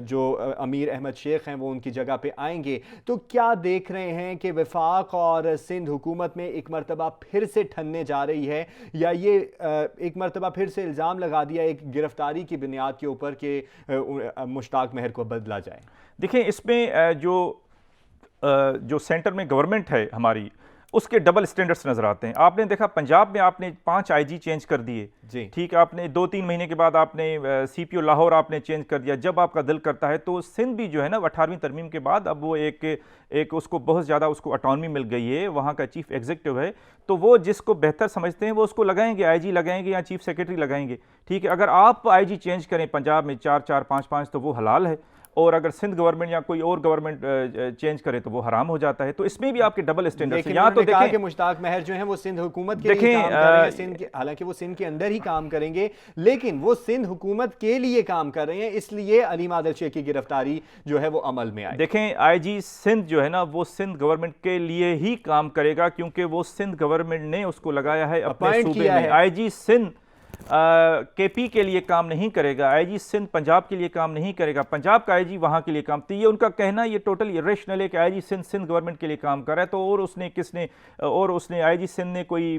जो अमीर अहमद शेख हैं वो उनकी जगह पे आएंगे। तो क्या देख रहे हैं कि वफाक और सिंध हुकूमत में एक मरतबा फिर से ठनने जा रही है या ये एक मरतबा फिर से इल्ज़ाम लगा दिया एक गिरफ्तारी की बुनियाद के ऊपर कि मुश्ताक महर को बदला जाए? देखिए, इसमें जो सेंटर में गवर्नमेंट है हमारी, उसके डबल स्टैंडर्ड्स नजर आते हैं। आपने देखा पंजाब में आपने 5 IG चेंज कर दिए जी, ठीक है, आपने 2-3 महीने के बाद आपने CPO लाहौर आपने चेंज कर दिया जब आपका दिल करता है। तो सिंध भी जो है ना 18वीं तरमीम के बाद अब वो एक उसको बहुत ज़्यादा उसको ऑटोनॉमी मिल गई है, वहाँ का चीफ एग्जीक्यूटिव है, तो वो जिसको बेहतर समझते हैं वो उसको लगाएंगे, IG लगाएंगे या चीफ सेक्रेटरी लगाएंगे। ठीक है, अगर आप IG चेंज करें पंजाब में 4-4, 5-5 तो वो हलाल है, और अगर सिंध गवर्नमेंट या कोई और गवर्नमेंट चेंज करे तो वो हराम हो जाता है। तो इसमें भी आपके डबल स्टैंडर्ड्स हैं। यहाँ तो देखा कि मुश्ताक महर जो हैं वो सिंध हुकूमत के लिए काम कर रहे हैं, सिंध के, हालांकि वो सिंध के अंदर ही काम करेंगे लेकिन वो सिंध हुकूमत के लिए काम कर रहे हैं, इसलिए अलीम आदिल शेख की गिरफ्तारी जो है वो अमल में आई। देखें, IG सिंध जो है ना वो सिंध गवर्नमेंट के लिए ही काम करेगा क्योंकि वो सिंध गवर्नमेंट ने उसको लगाया है अपने सूबे में। IG सिंध KP के लिए काम नहीं करेगा, IG सिंध पंजाब के लिए काम नहीं करेगा, पंजाब का IG वहाँ के लिए काम। तो ये उनका कहना ये टोटल इरेशनल है कि IG सिंध गवर्नमेंट के लिए काम कर रहा है। तो और उसने IG सिंध ने कोई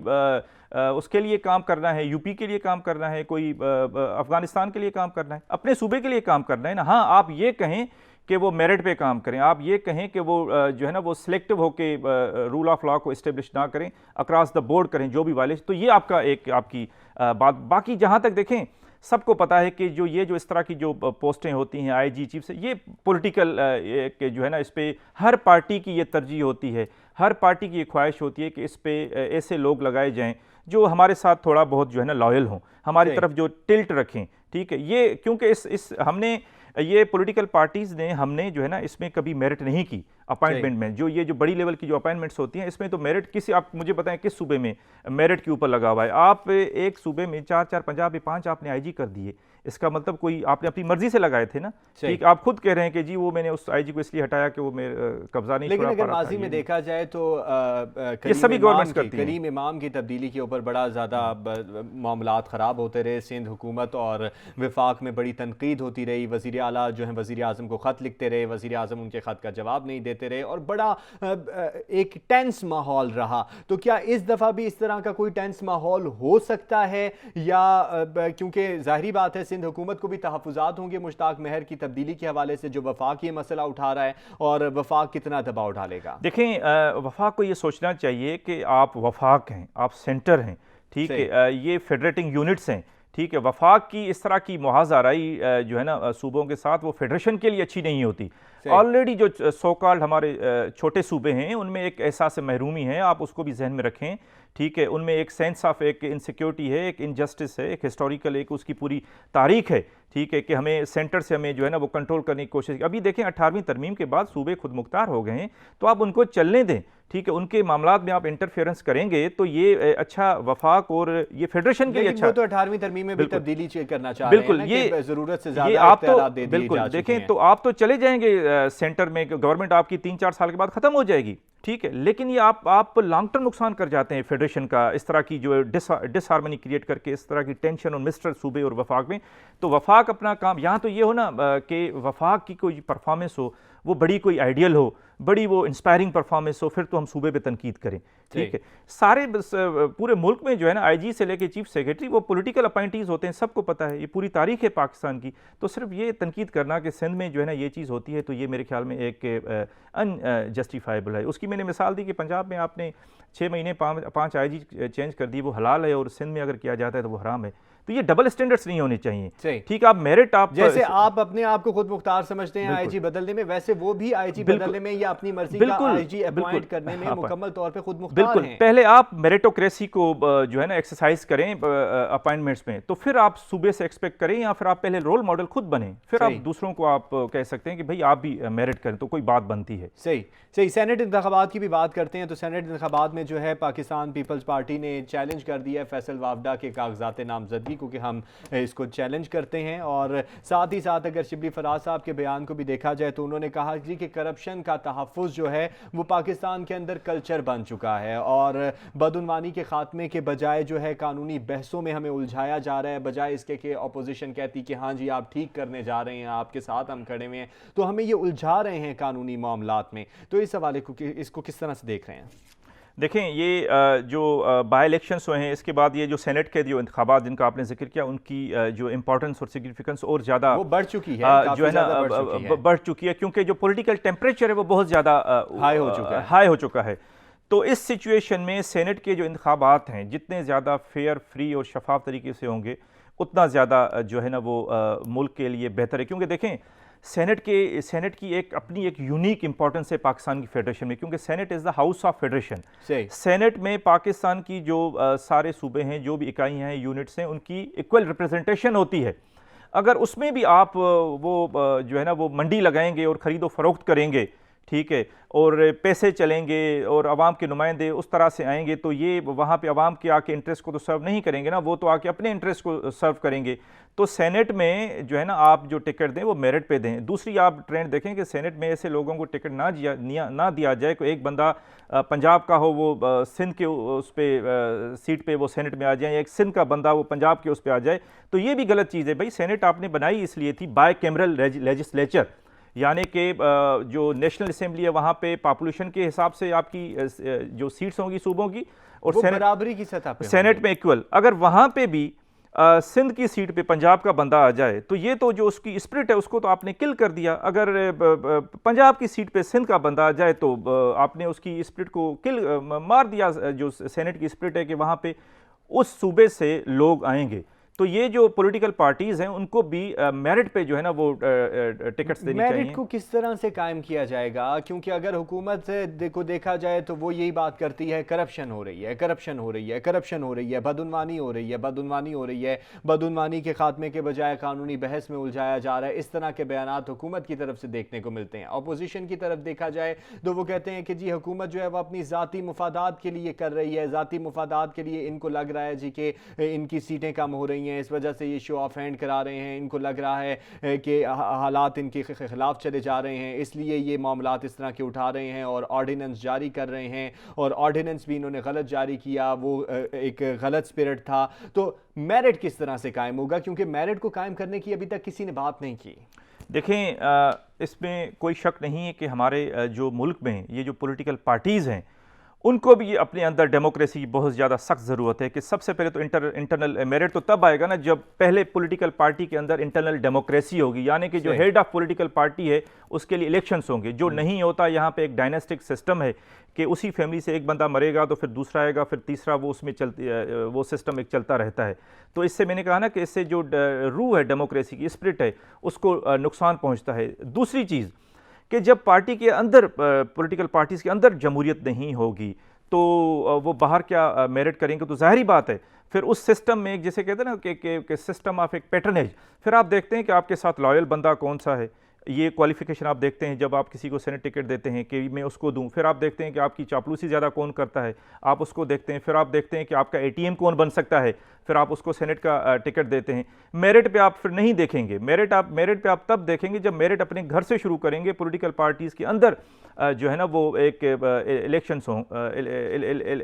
उसके लिए काम करना है, UP के लिए काम करना है, कोई अफगानिस्तान के लिए काम करना है, अपने सूबे के लिए काम करना है ना। हाँ, आप ये कहें कि वो मेरिट पे काम करें, आप ये कहें कि वो जो है ना वो सिलेक्टिव होके रूल ऑफ लॉ को इस्टेब्लिश ना करें, अक्रॉस द बोर्ड करें जो भी वायलेशन। तो ये आपकी बात। बाकी जहाँ तक देखें, सबको पता है कि जो इस तरह की जो पोस्टें होती हैं IG चीफ से, ये पॉलिटिकल जो है ना इस पर हर पार्टी की ये तरजीह होती है, हर पार्टी की ये ख्वाहिश होती है कि इस पर ऐसे लोग लगाए जाएँ जो हमारे साथ थोड़ा बहुत जो है ना लॉयल हों, हमारी तरफ जो टिल्ट रखें। ठीक है, ये क्योंकि हमने ये पॉलिटिकल पार्टीज़ ने हमने जो है ना इसमें कभी मेरिट नहीं की अपॉइंटमेंट में। जो बड़ी लेवल की जो अपॉइंटमेंट्स होती हैं इसमें तो मेरिट किसी, आप मुझे बताएं किस सूबे में मेरिट के ऊपर लगा हुआ है? आप एक सूबे में 4-4, पंजाब में 5 आपने IG कर दिए, इसका मतलब कोई आपने अपनी मर्जी से लगाए थे ना। ठीक, आप खुद कह रहे हैं कि जी वो मैंने उस IG को इसलिए हटाया कि वो मेरे कब्जा नहीं। लेकिन अगर माजी में देखा जाए तो ये सभी गवर्नमेंट्स करती हैं। करीम इमाम की तब्दीली के ऊपर बड़ा ज़्यादा मामलात ख़राब होते रहे, सिंध हुकूमत और वफाक में बड़ी तनकीद होती रही, वज़ीर आला जो है वज़ीर आज़म को ख़त लिखते रहे, वज़ीर आज़म उनके ख़त का जवाब नहीं देते रहे और बड़ा एक टेंस माहौल रहा। तो क्या इस दफ़ा भी इस तरह का कोई टेंस माहौल हो सकता है या क्योंकि ज़ाहिरी बात है सिंध हुकूमत को भी तहफ़्फ़ुज़ात होंगे मुश्ताक महर की तब्दीली के हवाले से, जो वफाक ये मसला उठा रहा है और वफाक कितना दबाव डालेगा? देखें, वफाक को ये सोचना चाहिए कि आप वफाक हैं, आप सेंटर हैं, ठीक है, ये फेडरेटिंग यूनिट्स हैं, ठीक है। वफाक की इस तरह की मुहाज़ाराई जो है ना सूबों के साथ, वो फेडरेशन के लिए अच्छी नहीं होती। ऑलरेडी जो सो कॉल्ड हमारे छोटे सूबे हैं उनमें एक एहसास महरूमी है, आप उसको भी जहन में रखें, ठीक है। उनमें एक सेंस ऑफ एक इनसिक्योरिटी है, एक इनजस्टिस है, एक हिस्टोरिकल एक उसकी पूरी तारीख है, ठीक है, कि हमें सेंटर से हमें जो है ना वो कंट्रोल करने की कोशिश। अभी देखें 18वीं तरमीम के बाद सूबे खुद मुख्तार हो गए हैं, तो आप उनको चलने दें, ठीक है। उनके मामलात में आप इंटरफेरेंस करेंगे तो ये अच्छा वफाक और ये फेडरेशन के लिए अच्छा। तो 18वीं तरमीम में भी तब्दीली करना चाह रहे हैं, बिल्कुल, ये जरूरत से ज्यादा आप तो बिल्कुल देखें तो आप तो चले जाएंगे सेंटर में, गवर्नमेंट आपकी 3-4 साल के बाद खत्म हो जाएगी, ठीक है। लेकिन ये आप लॉन्ग टर्म नुकसान कर जाते हैं फेडरेशन का, इस तरह की जो डिसहार्मनी क्रिएट करके, इस तरह की टेंशन और मिस्टर सूबे और वफाक में। तो वफाक अपना काम, यहाँ तो ये हो ना कि वफाक की कोई परफॉर्मेंस हो, वो बड़ी कोई आइडियल हो, बड़ी वो इंस्पायरिंग परफॉर्मेंस हो, फिर तो हम सूबे पे तनकीद करें, ठीक है। सारे पूरे मुल्क में जो है ना IG से लेके चीफ सेक्रेटरी वो पॉलिटिकल अपॉइंटीज होते हैं, सबको पता है, ये पूरी तारीख है पाकिस्तान की। तो सिर्फ ये तनकीद करना कि सिंध में जो है ना ये चीज़ होती है, तो ये मेरे ख्याल में एक अनजस्टिफाइबल है। उसकी मैंने मिसाल दी कि पंजाब में आपने 6 महीने 5 IG चेंज कर दी, वो हलाल है, और सिंध में अगर किया जाता है तो वो हराम है। तो ये डबल स्टैंडर्ड्स नहीं होने चाहिए, ठीक। आप मेरिट, आप जैसे आप अपने आप को खुद मुख्तार समझते हैं IG बदलने में, वैसे वो भी IG बदलने में या अपनी मर्जी का IG अपॉइंट करने में मुकम्मल तौर पे खुद मुख्तार बिल्कुल, हैं। पहले आप मेरिटोक्रेसी को जो है ना एक्सरसाइज करें अपॉइंटमेंट्स में, तो फिर आप सूबे से एक्सपेक्ट करें, या फिर आप पहले रोल मॉडल खुद बने, फिर आप दूसरों को आप कह सकते हैं कि भाई आप भी मेरिट करें, तो कोई बात बनती है। सही सही। सेनेट इंतखाबात की भी बात करते हैं, तो सेनेट इंतखाबात में जो है पाकिस्तान पीपल्स पार्टी ने चैलेंज कर दिया है फैसल वावडा के कागजात नामजदगी को, कि हम इसको चैलेंज करते हैं। और साथ ही साथ अगर शिबली फराज साहब के बयान को भी देखा जाए तो उन्होंने कहा जी कि करप्शन का तहफ़्फ़ुज़ जो है वो पाकिस्तान के अंदर कल्चर बन चुका है, और बदउनवानी के खात्मे के बजाय जो है कानूनी बहसों में हमें उलझाया जा रहा है, बजाय इसके कि अपोजिशन कहती कि हाँ जी आप ठीक करने जा रहे हैं, आपके साथ हम खड़े हुए हैं, तो हमें ये उलझा रहे हैं कानूनी मामलात में। तो इस हवाले को इसको किस तरह से देख रहे हैं? देखें, ये जो बाई इलेक्शंस हुए हैं, इसके बाद ये जो सेनेट के जो इंतखाबात जिनका आपने जिक्र किया, उनकी जो इंपॉर्टेंस और सिग्निफिकेंस और ज़्यादा वो बढ़ चुकी है, जो है ना बढ़ चुकी है, क्योंकि जो पॉलिटिकल टेम्परेचर है वो बहुत ज़्यादा हाई हो चुका है। तो इस सिचुएशन में सेनेट के जो इंतखाबात हैं, जितने ज़्यादा फेयर, फ्री और शफाफ तरीके से होंगे, उतना ज़्यादा जो है ना वो मुल्क के लिए बेहतर है। क्योंकि देखें, सेनेट की अपनी एक यूनिक इंपॉर्टेंस है पाकिस्तान की फेडरेशन में, क्योंकि senate is the house of federation. Senate में पाकिस्तान की जो सारे सूबे हैं, जो भी इकाइयाँ हैं, यूनिट्स हैं, उनकी इक्वल रिप्रेजेंटेशन होती है। अगर उसमें भी आप वो जो है ना वो मंडी लगाएंगे और ख़रीदो फरोख्त करेंगे, ठीक है, और पैसे चलेंगे और अवाम के नुमाइंदे उस तरह से आएंगे, तो ये वहाँ पे अवाम के आके इंटरेस्ट को तो सर्व नहीं करेंगे ना, वो तो आके अपने इंटरेस्ट को सर्व करेंगे। तो सेनेट में जो है ना आप जो टिकट दें वो मेरिट पे दें। दूसरी आप ट्रेंड देखें कि सेनेट में ऐसे लोगों को टिकट ना दिया जाए कि एक बंदा पंजाब का हो, वो सिंध के उस पर सीट पे वो सेनेट में आ जाए, या एक सिंध का बंदा वो पंजाब के उस पर आ जाए, तो ये भी गलत चीज़ है। भाई, सेनेट आपने बनाई इसलिए थी बाय कैमरल लेजिस्लेचर, यानी कि जो नेशनल असेंबली है वहाँ पे पॉपुलेशन के हिसाब से आपकी जो सीट्स होंगी सूबों की, और बराबरी की सतह पे सेनेट में इक्वल। अगर वहाँ पे भी सिंध की सीट पे पंजाब का बंदा आ जाए, तो ये तो जो उसकी स्पिरिट है उसको तो आपने किल कर दिया। अगर पंजाब की सीट पे सिंध का बंदा आ जाए तो आपने उसकी स्पिरिट को मार दिया। जो सेनेट की स्पिरिट है कि वहाँ पे उस सूबे से लोग आएंगे। तो ये जो पॉलिटिकल पार्टीज हैं उनको भी मेरिट पे जो है ना वो टिकट्स देनी चाहिए। मेरिट को किस तरह से कायम किया जाएगा? क्योंकि अगर हुकूमत को देखा जाए तो वो यही बात करती है करप्शन हो रही है, करप्शन हो रही है, करप्शन हो रही है, बदउनवानी हो रही है, बदउनवानी हो रही है, बदउनवानी के खात्मे के बजाय कानूनी बहस में उलझाया जा रहा है। इस तरह के बयानात हुकूमत की तरफ से देखने को मिलते हैं। अपोजिशन की तरफ देखा जाए तो वो कहते हैं कि जी हुकूमत जो है वो अपनी ज़ाती मुफादात के लिए कर रही है, ज़ाती मुफादात के लिए इनको लग रहा है जी कि इनकी सीटें कम हो रही हैं, इस वजह से ये शो ऑफ हैंड करा रहे हैं, इनको लग रहा है कि हालात इनके खिलाफ चले जा रहे हैं, इसलिए ये मामलात इस तरह के उठा रहे हैं और ऑर्डिनेंस जारी कर रहे हैं। और ऑर्डिनेंस भी इन्होंने गलत जारी किया, वो एक गलत स्पिरिट था। तो मेरिट किस तरह से कायम होगा? क्योंकि मेरिट को कायम करने की अभी तक किसी ने बात नहीं की। देखें, इसमें कोई शक नहीं है कि हमारे जो मुल्क में ये जो पॉलिटिकल पार्टीज़ हैं उनको भी अपने अंदर डेमोक्रेसी की बहुत ज़्यादा सख्त ज़रूरत है। कि सबसे पहले तो इंटरनल मेरिट तो तब आएगा ना जब पहले पॉलिटिकल पार्टी के अंदर इंटरनल डेमोक्रेसी होगी, यानी कि जो हेड ऑफ पॉलिटिकल पार्टी है उसके लिए इलेक्शंस होंगे। जो नहीं होता, यहाँ पे एक डायनेस्टिक सिस्टम है कि उसी फैमिली से एक बंदा मरेगा तो फिर दूसरा आएगा, फिर तीसरा, वो उसमें वो सिस्टम एक चलता रहता है। तो इससे मैंने कहा ना कि इससे जो रूह है डेमोक्रेसी की, स्पिरिट है, उसको नुकसान पहुँचता है। दूसरी चीज़ कि जब पार्टी के अंदर, पॉलिटिकल पार्टीज़ के अंदर जमहूरियत नहीं होगी तो वो बाहर क्या मेरिट करेंगे? तो ज़ाहिरी बात है फिर उस सिस्टम में एक, जैसे कहते हैं ना कि सिस्टम ऑफ एक पैटर्नेज, फिर आप देखते हैं कि आपके साथ लॉयल बंदा कौन सा है। ये क्वालिफिकेशन आप देखते हैं जब आप किसी को सेनेट टिकट देते हैं कि मैं उसको दूं। फिर आप देखते हैं कि आपकी चापलूसी ज़्यादा कौन करता है, आप उसको देखते हैं। फिर आप देखते हैं कि आपका ATM कौन बन सकता है, फिर आप उसको सेनेट का टिकट देते हैं। मेरिट पे आप फिर नहीं देखेंगे। मेरिट पे आप तब देखेंगे जब मेरिट अपने घर से शुरू करेंगे। पॉलिटिकल पार्टीज़ के अंदर जो है ना वो एक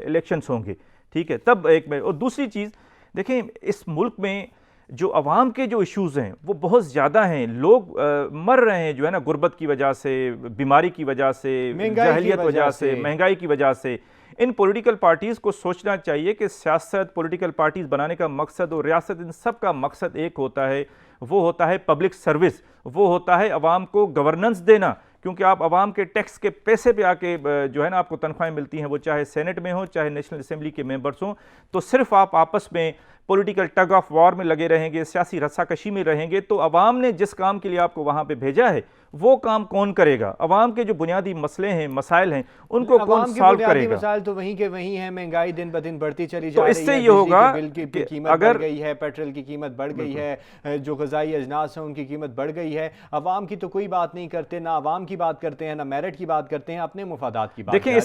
इलेक्शंस होंगे, ठीक है, तब एक। और दूसरी चीज़ देखें, इस मुल्क में जो अवाम के जो इश्यूज़ हैं वो बहुत ज़्यादा हैं। लोग मर रहे हैं जो है ना गुर्बत की वजह से, बीमारी की वजह से, जहलियत वजह से, महंगाई की वजह से। इन पॉलिटिकल पार्टीज़ को सोचना चाहिए कि सियासत, पॉलिटिकल पार्टीज़ बनाने का मकसद और रियासत, इन सब का मकसद एक होता है, वो होता है पब्लिक सर्विस, वो होता है अवाम को गवर्नेंस देना। क्योंकि आप अवाम के टैक्स के पैसे पे आके जो है ना आपको तनख्वाहें मिलती हैं, वो चाहे सेनेट में हो चाहे नेशनल असेंबली के मेंबर्स हों। तो सिर्फ आप आपस में पॉलिटिकल टग ऑफ वॉर में लगे रहेंगे, सियासी रस्साकशी में रहेंगे, तो अवाम ने जिस काम के लिए आपको वहाँ पे भेजा है वो काम कौन करेगा? अवाम के जो बुनियादी मसले हैं, मसाइल हैं, उनको कौन सॉल्व करेगा? मसाइल तो वहीं के वहीं हैं, महंगाई दिन ब दिन बढ़ती चली जा तो रही इससे है, ये होगा बिल की कि कीमत अगर बढ़ गई है, पेट्रोल की कीमत बढ़ गई है, जो ग़िज़ाई अजनास हैं उनकी कीमत बढ़ गई है। अवाम की तो कोई बात नहीं करते, ना अवाम की बात करते हैं, ना मेरिट की बात करते हैं, अपने मुफादात की बात। देखें,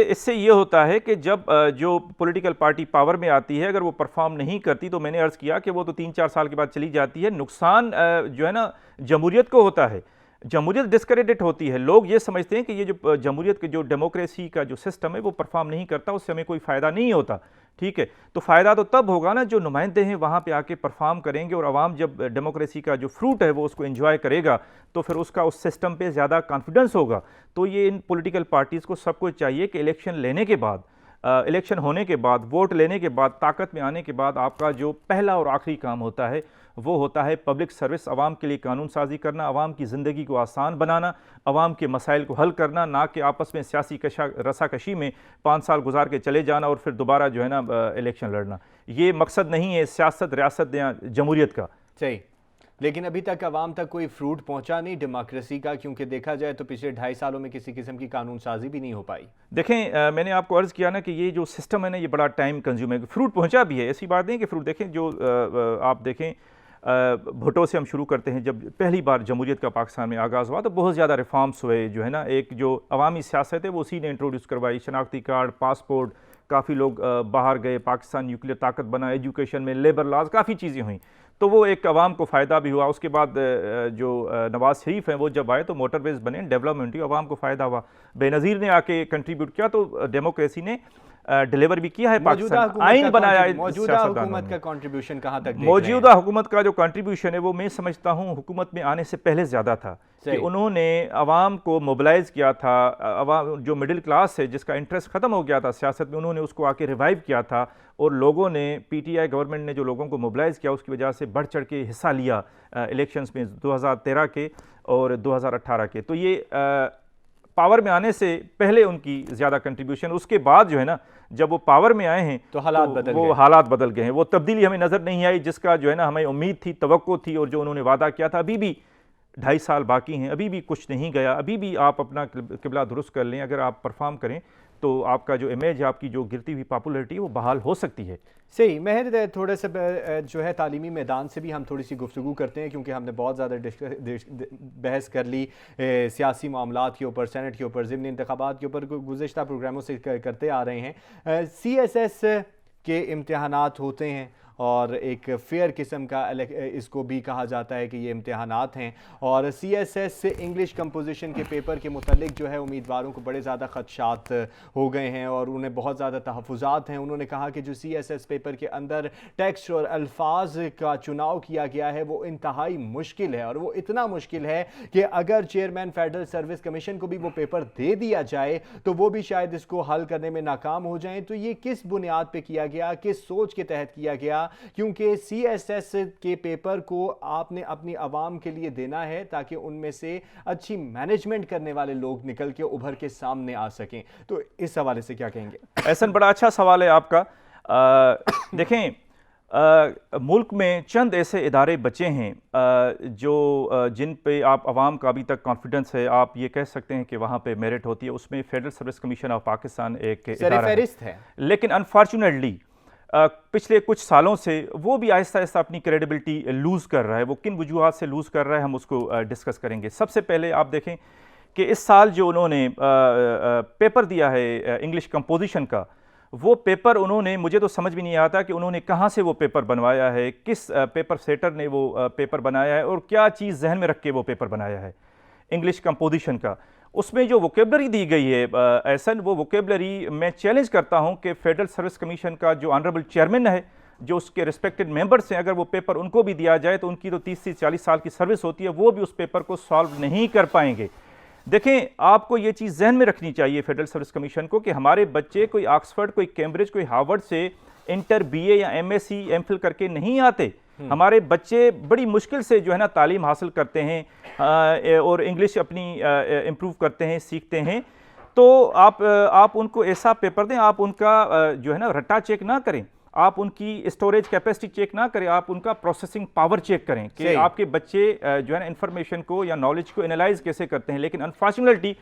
इससे ये होता है कि जब जो पॉलिटिकल पार्टी पावर में आती है, अगर वो परफॉर्म नहीं करती, तो मैंने अर्ज़ किया कि वो तो 3-4 साल के बाद चली जाती है। नुकसान जो है ना जमहूरियत को होता है, जमहूरियत डिस्क्रेडिट होती है। लोग ये समझते हैं कि ये जो जमहूरियत के जो डेमोक्रेसी का जो सिस्टम है वो परफॉर्म नहीं करता, उससे हमें कोई फ़ायदा नहीं होता। ठीक है, तो फ़ायदा तो तब होगा ना जो नुमाइंदे हैं वहाँ पे आके परफॉर्म करेंगे, और आवाम जब डेमोक्रेसी का जो फ्रूट है वो उसको एंजॉय करेगा, तो फिर उसका उस सिस्टम पे ज़्यादा कॉन्फिडेंस होगा। तो ये इन पॉलिटिकल पार्टीज़ को सबको चाहिए कि इलेक्शन लेने के बाद, इलेक्शन होने के बाद, वोट लेने के बाद, ताकत में आने के बाद आपका जो पहला और आखिरी काम होता है वो होता है पब्लिक सर्विस, आवाम के लिए कानून साजी करना, आवाम की ज़िंदगी को आसान बनाना, आवाम के मसाइल को हल करना, ना कि आपस में सियासी रसाकशी में 5 साल गुजार के चले जाना और फिर दोबारा जो है ना इलेक्शन लड़ना। ये मकसद नहीं है सियासत, रियासत या जमहूरियत का। सही, लेकिन अभी तक अवाम तक कोई फ्रूट पहुंचा नहीं डेमोक्रेसी का, क्योंकि देखा जाए तो पिछले 2.5 सालों में किसी किस्म की कानून साजी भी नहीं हो पाई। देखें, मैंने आपको अर्ज़ किया ना कि ये जो सिस्टम है ना ये बड़ा टाइम कंज्यूम है। फ्रूट पहुंचा भी है, ऐसी बात नहीं कि फ्रूट, देखें जो आप देखें भुट्टो से हम शुरू करते हैं। जब पहली बार जमहूरियत का पाकिस्तान में आगाज़ हुआ तो बहुत ज़्यादा रिफॉर्म्स हुए, जो है ना एक जो अवामी सियासत है वो उसी ने इंट्रोड्यूस करवाई। शनाख्ती कार्ड, पासपोर्ट, काफ़ी लोग बाहर गए, पाकिस्तान न्यूक्लियर ताकत बना, एजुकेशन में लेबर लॉज, काफ़ी चीज़ें हुई, तो वो एक अवाम को फ़ायदा भी हुआ। उसके बाद जो नवाज़ शरीफ हैं वो जब आए तो मोटरवेज़ बने, डेवलपमेंट हुई, अवाम को फ़ायदा हुआ। बेनज़ीर ने आके कंट्रीब्यूट किया, तो डेमोक्रेसी ने डिलीवर भी किया है। पाकिस्तान आइन बनाया, मौजूदा हुकूमत का कंट्रीब्यूशन कहाँ तक? मौजूदा हुकूमत का जो कंट्रीब्यूशन है वो मैं समझता हूँ हुकूमत में आने से पहले ज़्यादा था, कि उन्होंने अवाम को मोबिलाइज़ किया था। अवाम जो मिडिल क्लास है जिसका इंटरेस्ट ख़त्म हो गया था सियासत में, उन्होंने उसको आके रिवाइव किया था, और लोगों ने, PTI गवर्नमेंट ने जो लोगों को मोबिलाइज़ किया उसकी वजह से बढ़ चढ़ के हिस्सा लिया इलेक्शंस में 2013 के और 2018 के। तो ये पावर में आने से पहले उनकी ज़्यादा कंट्रीब्यूशन, उसके बाद जो है ना जब वो पावर में आए हैं तो हालात बदल गए हैं। वो तब्दीली हमें नज़र नहीं आई जिसका जो है ना हमें उम्मीद थी, तवक्को थी, और जो उन्होंने वादा किया था। अभी भी 2.5 साल बाकी हैं, अभी भी कुछ नहीं गया। अभी भी आप अपना किबला दुरुस्त कर लें, अगर आप परफॉर्म करें तो आपका जो इमेज है, आपकी जो गिरती हुई पॉपुलैरिटी है वो बहाल हो सकती है। सही। महर, थोड़े से जो है तालीमी मैदान से भी हम थोड़ी सी गुफ्तगू करते हैं, क्योंकि हमने बहुत ज़्यादा बहस कर ली सियासी मामलात के ऊपर, सेनेट के ऊपर, ज़िमनी इंतखाबात के ऊपर, गुज़िश्ता प्रोग्रामों से करते आ रहे हैं। CSS के इम्तिहानात होते हैं और एक फेयर किस्म का इसको भी कहा जाता है कि ये इम्तिहानात हैं, और CSS इंग्लिश कंपोजिशन के पेपर के मुतालिक जो है उम्मीदवारों को बड़े ज़्यादा ख़दशात हो गए हैं और उन्हें बहुत ज़्यादा तहफ़्फ़ुज़ात हैं। उन्होंने कहा कि जो CSS पेपर के अंदर टेक्स्ट और अल्फाज का चुनाव किया गया है वो इंतहाई मुश्किल है, और वो इतना मुश्किल है कि अगर चेयरमैन फेडरल सर्विस कमीशन को भी वो पेपर दे दिया जाए तो वो भी शायद इसको हल करने में नाकाम हो जाएं। तो ये किस बुनियाद पर किया गया, किस सोच के तहत किया गया? क्योंकि CSS के पेपर को आपने अपनी आवाम के लिए देना है ताकि उनमें से अच्छी मैनेजमेंट करने वाले लोग निकल के उभर के सामने आ सकें। तो इस हवाले से क्या कहेंगे? ऐसा बड़ा अच्छा सवाल है आपका। देखें, मुल्क में चंद ऐसे इदारे बचे हैं जिन पे आप आवाम का अभी तक कॉन्फिडेंस है, आप ये कह सकते हैं कि वहाँ पे मेरिट होती है। उसमें federal service commission of Pakistan एक इदारा है, लेकिन अनफॉर्चुनेटली पिछले कुछ सालों से वो भी आहिस्ता आहिस्ता अपनी क्रेडिबिलिटी लूज़ कर रहा है। वो किन वजूहात से लूज़ कर रहा है हम उसको डिस्कस करेंगे। सबसे पहले आप देखें कि इस साल जो उन्होंने पेपर दिया है इंग्लिश कंपोजिशन का, वो पेपर उन्होंने, मुझे तो समझ भी नहीं आता कि उन्होंने कहाँ से वो पेपर बनवाया है, किस पेपर सेटर ने वो पेपर बनाया है और क्या चीज़ जहन में रख के वो पेपर बनाया है इंग्लिश कंपोजिशन का। उसमें जो वोकेबलरी दी गई है एहसन, वो वोकेबलरी मैं चैलेंज करता हूं कि फेडरल सर्विस कमीशन का जो ऑनरेबल चेयरमैन है, जो उसके रिस्पेक्टेड मेंबर्स हैं, अगर वो पेपर उनको भी दिया जाए तो उनकी तो 30 से 40 साल की सर्विस होती है, वो भी उस पेपर को सॉल्व नहीं कर पाएंगे। देखें, आपको ये चीज़ जहन में रखनी चाहिए फेडरल सर्विस कमीशन को कि हमारे बच्चे कोई ऑक्सफर्ड, कोई कैम्ब्रिज, कोई हार्वर्ड से इंटर, BA या MSc, MPhil करके नहीं आते। हमारे बच्चे बड़ी मुश्किल से जो है ना तालीम हासिल करते हैं और इंग्लिश अपनी इम्प्रूव करते हैं, सीखते हैं। तो आप उनको ऐसा पेपर दें, आप उनका जो है ना रट्टा चेक ना करें। आप उनकी स्टोरेज कैपेसिटी चेक ना करें, आप उनका प्रोसेसिंग पावर चेक करें कि आपके बच्चे जो है ना इंफॉर्मेशन को या नॉलेज को एनालाइज कैसे करते हैं। लेकिन अनफॉर्चुनेटली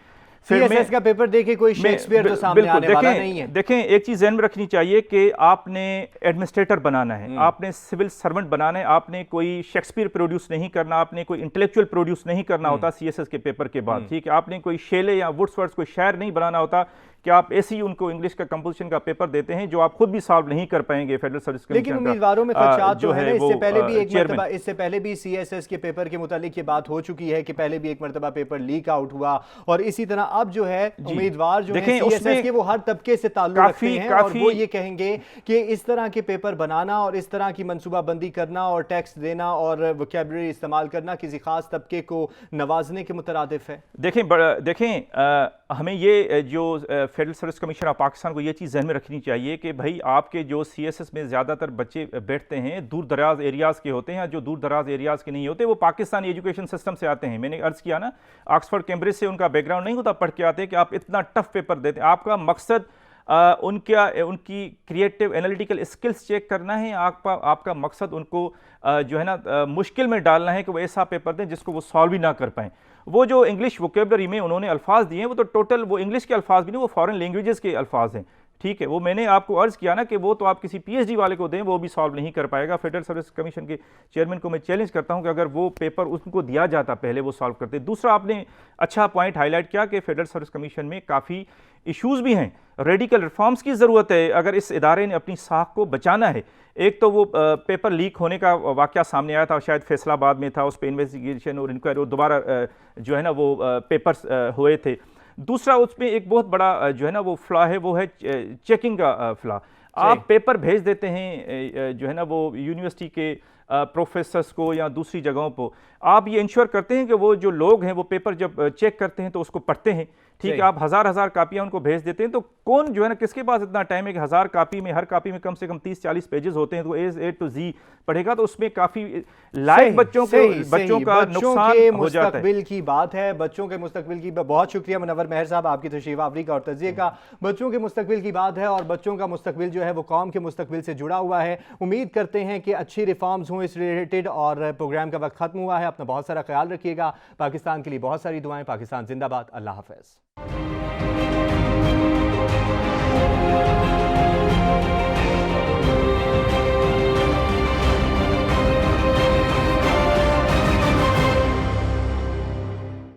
सीएसएस का पेपर देखे कोई शेक्सपियर तो सामने आने वाला नहीं है। देखें एक चीज ध्यान में रखनी चाहिए कि आपने एडमिनिस्ट्रेटर बनाना है, आपने सिविल सर्वेंट बनाना है, आपने कोई शेक्सपियर प्रोड्यूस नहीं करना, आपने कोई इंटेलेक्चुअल प्रोड्यूस नहीं करना होता सीएसएस के पेपर के बाद, ठीक है। आपने कोई शेले या वुड्सवर्थ कोई शायर नहीं बनाना होता कि आप ऐसी उनको इंग्लिश का कंपोजिशन का पेपर देते हैं जो आप खुद भी सॉल्व नहीं कर पाएंगे फेडरल सर्विस कमीशन। लेकिन उम्मीदवारों में खदशात जो है इससे पहले भी एक मर्तबा, इससे पहले भी सीएसएस के पेपर के मुतालिक ये बात हो चुकी है कि पहले भी एक मर्तबा पेपर लीक आउट हुआ, और इसी तरह अब जो है उम्मीदवार जो है सीएसएस के वो हर तबके से ताल्लुक रखते हैं और वो ये कहेंगे कि इस तरह के पेपर बनाना और इस तरह की मनसूबाबंदी करना और टैक्स देना और वोकैबुलरी इस्तेमाल करना किसी खास तबके को नवाजने के मुतरादिफ है। देखें हमें ये जो federal service commission of Pakistan को ये चीज़ ध्यान में रखनी चाहिए कि भाई आपके जो सीएसएस में ज़्यादातर बच्चे बैठते हैं दूर दराज एरियाज़ के होते हैं, जो दूर दराज एरियाज़ के नहीं होते वो पाकिस्तानी एजुकेशन सिस्टम से आते हैं। मैंने अर्ज़ किया ना, ऑक्सफोर्ड कैम्ब्रिज से उनका बैकग्राउंड नहीं होता, पढ़ के आते हैं कि आप इतना टफ पेपर देते हैं। आपका मकसद उनकी क्रिएटिव एनालिटिकल स्किल्स चेक करना है, आपका मकसद उनको जो है ना मुश्किल में डालना है कि वो ऐसा पेपर दें जिसको वो सॉल्व ही ना कर पाएँ। वो जो इंग्लिश वोकेबलरी में उन्होंने अल्फाज दिए हैं वो तो टोटल वो इंग्लिश के अल्फाज भी नहीं, वो फॉरेन लैंग्वेजेस के अल्फाज हैं, ठीक है। वो मैंने आपको अर्ज किया ना कि वो तो आप किसी पीएचडी वाले को दें वो भी सॉल्व नहीं कर पाएगा। फेडरल सर्विस कमीशन के चेयरमैन को मैं चैलेंज करता हूं कि अगर वो पेपर उनको दिया जाता पहले वो सॉल्व करते। दूसरा, आपने अच्छा पॉइंट हाईलाइट किया कि फेडरल सर्विस कमीशन में काफ़ी इश्यूज़ भी हैं, रेडिकल रिफॉर्म्स की ज़रूरत है अगर इस इदारे ने अपनी साख को बचाना है। एक तो वो पेपर लीक होने का वाक़या सामने आया था, शायद फैसलाबाद में था, उस पर इन्वेस्टिगेशन और इंक्वायरी और दोबारा जो है ना वो पेपर्स हुए थे। दूसरा, उसमें एक बहुत बड़ा जो है ना वो फ्लॉ है, वो है चेकिंग का फ्लॉ। आप पेपर भेज देते हैं जो है ना वो यूनिवर्सिटी के प्रोफेसर्स को या दूसरी जगहों पर, आप ये इंश्योर करते हैं कि वो जो लोग हैं वो पेपर जब चेक करते हैं तो उसको पढ़ते हैं, ठीक है। आप हज़ार कापियाँ उनको भेज देते हैं, तो कौन जो है ना किसके पास इतना टाइम है कि 1000 कापी में हर कापी में कम से कम 30-40 पेजेस होते हैं, तो ए टू जी पढ़ेगा, तो उसमें काफ़ी लाइक बच्चों का नुकसान हो जाता है। की बात है, बच्चों के मुस्तकबिल की। बहुत शुक्रिया मुनव्वर मेहर साहब आपकी तशरीफ आवरी का और तजिए का। बच्चों के मुस्तकबिल की बात है और बच्चों का मुस्तकबिल जो है वो कौम के मुस्तकबिल से जुड़ा हुआ है। उम्मीद करते हैं कि अच्छी रिफॉर्म्स हों इस रिलेटेड, और प्रोग्राम का वक्त खत्म हुआ है। अपना बहुत सारा ख्याल रखिएगा। पाकिस्तान के लिए बहुत सारी दुआएं। पाकिस्तान जिंदाबाद। अल्लाह हाफ़िज़।